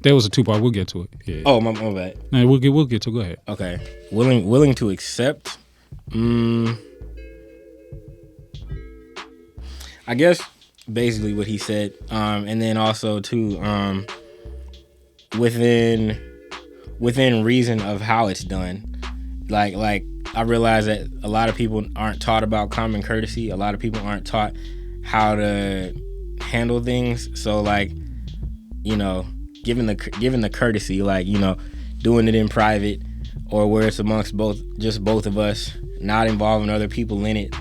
There was a 2-part. We'll get to it. Yeah. Oh, my bad. No, we'll get to. Go ahead. Okay, willing to accept. I guess basically what he said, and then also too, within reason of how it's done. Like I realize that a lot of people aren't taught about common courtesy. A lot of people aren't taught how to handle things. So like, you know, giving the courtesy, like, you know, doing it in private or where it's amongst both of us, not involving other people in it.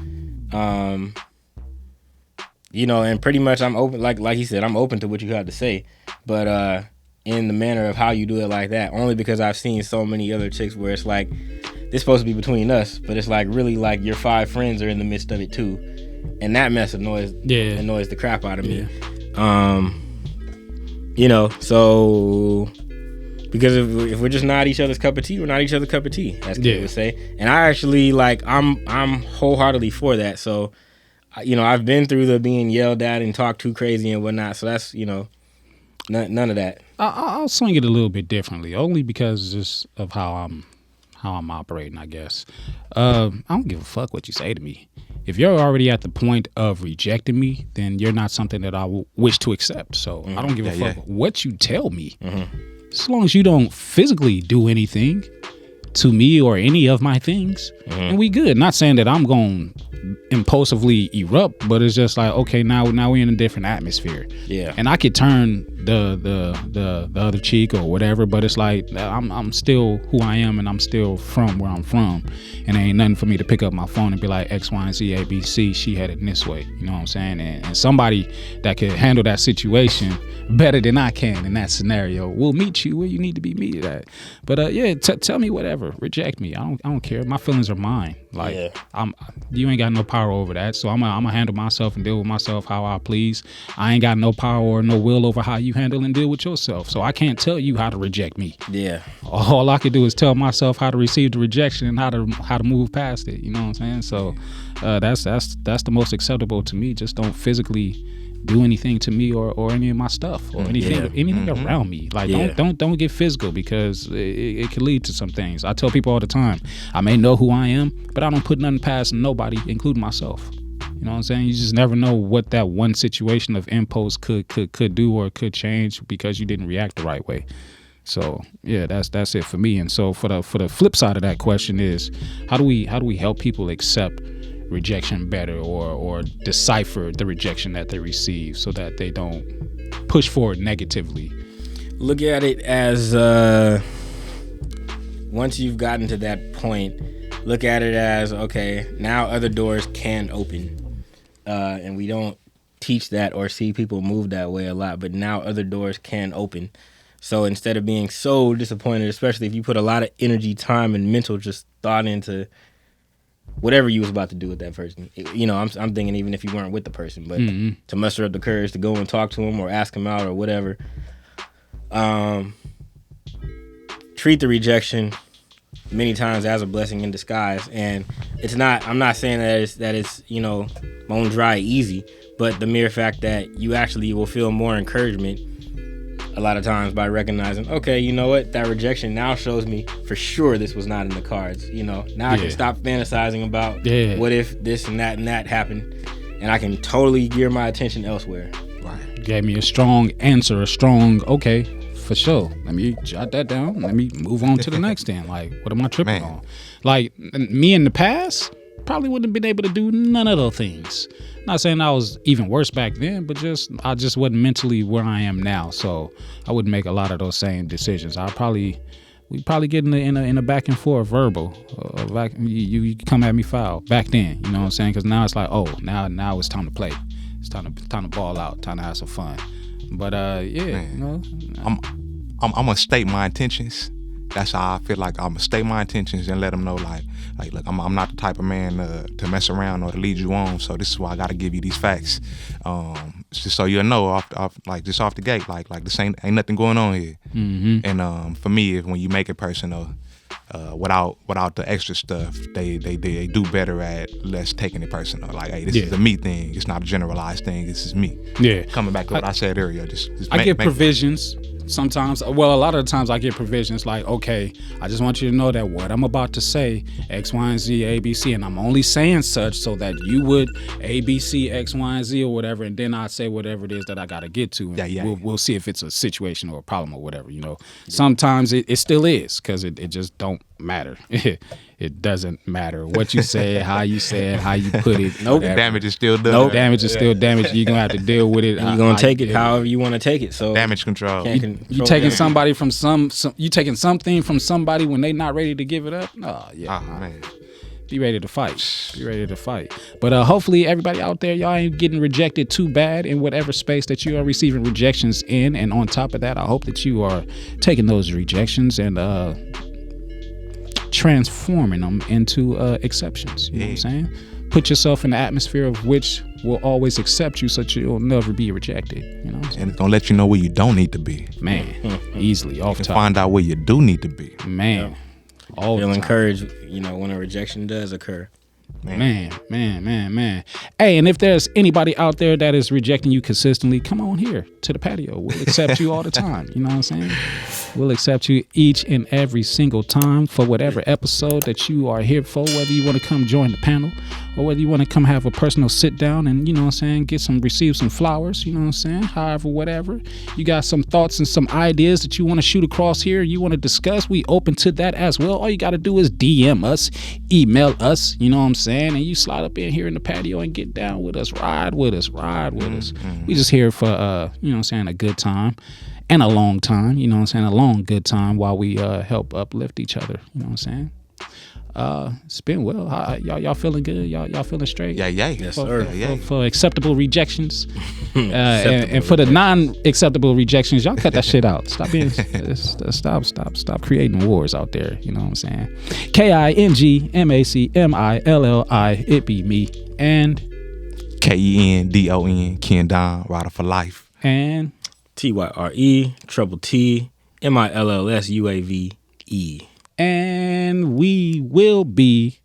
You know, and pretty much I'm open, like he said, I'm open to what you have to say, but in the manner of how you do it like that, only because I've seen so many other chicks where it's like, it's supposed to be between us, but it's like really like your 5 friends are in the midst of it too, and that mess annoys the crap out of me. You know, so because if we're just not each other's cup of tea, we're not each other's cup of tea, as people would say. And I actually like I'm wholeheartedly for that. So, you know, I've been through the being yelled at and talked too crazy and whatnot. So that's, you know, none of that. I'll swing it a little bit differently, only because just of how I'm operating, I guess. I don't give a fuck what you say to me. If you're already at the point of rejecting me, then you're not something that I wish to accept. So I don't give a fuck what you tell me. As long as you don't physically do anything to me or any of my things, and we good. Not saying that I'm going to impulsively erupt, but it's just like, okay, now we're in a different atmosphere. Yeah. And I could turn the other cheek or whatever, but it's like I'm still who I am, and I'm still from where I'm from, and there ain't nothing for me to pick up my phone and be like X, Y, and Z, A, B, C. She headed in this way. You know what I'm saying? And somebody that could handle that situation better than I can in that scenario will meet you where you need to be meted at. But tell me whatever. Reject me. I don't care. My feelings are mine. Like you ain't got no power over that. So I'm gonna handle myself and deal with myself how I please. I ain't got no power or no will over how you handle and deal with yourself. So I can't tell you how to reject me. Yeah. All I can do is tell myself how to receive the rejection and how to move past it. You know what I'm saying? So that's the most acceptable to me. Just don't physically do anything to me or any of my stuff or anything around me. Like don't get physical, because it can lead to some things. I tell people all the time, I may know who I am, but I don't put nothing past nobody, including myself. You know what I'm saying? You just never know what that one situation of impulse could do or could change because you didn't react the right way. So yeah, that's it for me. And so for the flip side of that question is, how do we help people accept rejection better or decipher the rejection that they receive so that they don't push forward negatively? Look at it as once you've gotten to that point, look at it as, okay, now other doors can open. And we don't teach that or see people move that way a lot, but now other doors can open. So instead of being so disappointed, especially if you put a lot of energy, time, and mental just thought into whatever you was about to do with that person, you know, I'm thinking even if you weren't with the person, but to muster up the courage to go and talk to him or ask him out or whatever, treat the rejection many times as a blessing in disguise. And I'm not saying that it's you know, bone dry easy, but the mere fact that you actually will feel more encouragement a lot of times by recognizing, okay, you know what, that rejection now shows me for sure this was not in the cards. You know, now I can stop fantasizing about what if this and that happened, and I can totally gear my attention elsewhere. Right. Gave me a strong answer, okay, for sure. Let me jot that down. Let me move on to the next thing. Like, what am I tripping on? Like, me in the past, probably wouldn't have been able to do none of those things. Not saying I was even worse back then, but I just wasn't mentally where I am now, so I wouldn't make a lot of those same decisions. We'd probably get in a back and forth verbal. You come at me foul back then, you know what I'm saying? Because now it's like, oh, now it's time to play. It's time to ball out, time to have some fun. But Man. you know, I'm gonna state my intentions. That's how I feel like I'm gonna state my intentions and let them know, like look, I'm not the type of man to mess around or to lead you on. So this is why I gotta give you these facts, just so you'll know just off the gate, like this ain't nothing going on here. mm-hmm. And for me, when you make it personal, without the extra stuff, they do better at less taking it personal. Like, hey, this is a me thing. It's not a generalized thing. This is me. Yeah. Coming back to what I said earlier, I get provisions. Sometimes, well, a lot of the times I get provisions like, okay, I just want you to know that what I'm about to say, X, Y, and Z, A, B, C, and I'm only saying such so that you would A, B, C, X, Y, and Z or whatever, and then I say whatever it is that I got to get to. And we'll see if it's a situation or a problem or whatever, you know. Sometimes it still is, because it just don't matter. It doesn't matter what you say, how you say it, how you put it. Nope. Damage is still done. Nope. Damage is still damage. You're going to have to deal with it. And you're going to take it however you want to take it. So damage control. You taking somebody from you taking something from somebody when they not ready to give it up? Oh, yeah. Man. Be ready to fight. Be ready to fight. But hopefully everybody out there, y'all ain't getting rejected too bad in whatever space that you are receiving rejections in. And on top of that, I hope that you are taking those rejections and transforming them into exceptions. You know what I'm saying? Put yourself in the atmosphere of which will always accept you so that you'll never be rejected. You know what I'm saying? And it's going to let you know where you don't need to be. Man, easily, off top. Find out where you do need to be. Man. All feel encouraged, you know, when a rejection does occur. Man. Hey, and if there's anybody out there that is rejecting you consistently, come on here to the patio. We'll accept you all the time. You know what I'm saying? We'll accept you each and every single time for whatever episode that you are here for, whether you want to come join the panel or whether you want to come have a personal sit down and, you know what I'm saying, receive some flowers, you know what I'm saying? However, whatever. You got some thoughts and some ideas that you want to shoot across here, you want to discuss, we open to that as well. All you got to do is DM us, email us, you know what I'm saying? And you slide up in here in the patio and get down with us, ride with us. We just here for, you know what I'm saying, a good time. And a long time, you know what I'm saying? A long, good time while we help uplift each other, you know what I'm saying? It's been well. Y'all feeling good? Y'all feeling straight? Yeah. Yes, sir. For acceptable rejections. And for the non-acceptable rejections, y'all cut that shit out. Stop being, stop creating wars out there, you know what I'm saying? KINGMACMILLI, it be me. And KENDON, Kendon, Rider for Life. And TYRE, Trouble T, MILLSUAVE. And we will be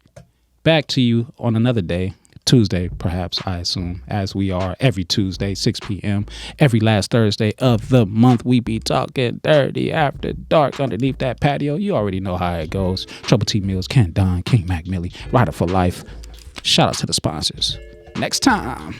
back to you on another day, Tuesday, perhaps, I assume, as we are every Tuesday, 6 p.m. Every last Thursday of the month, we be talking dirty after dark underneath that patio. You already know how it goes. Trouble T Mills, Kendon, King Mac Millie, Rider for Life. Shout out to the sponsors. Next time.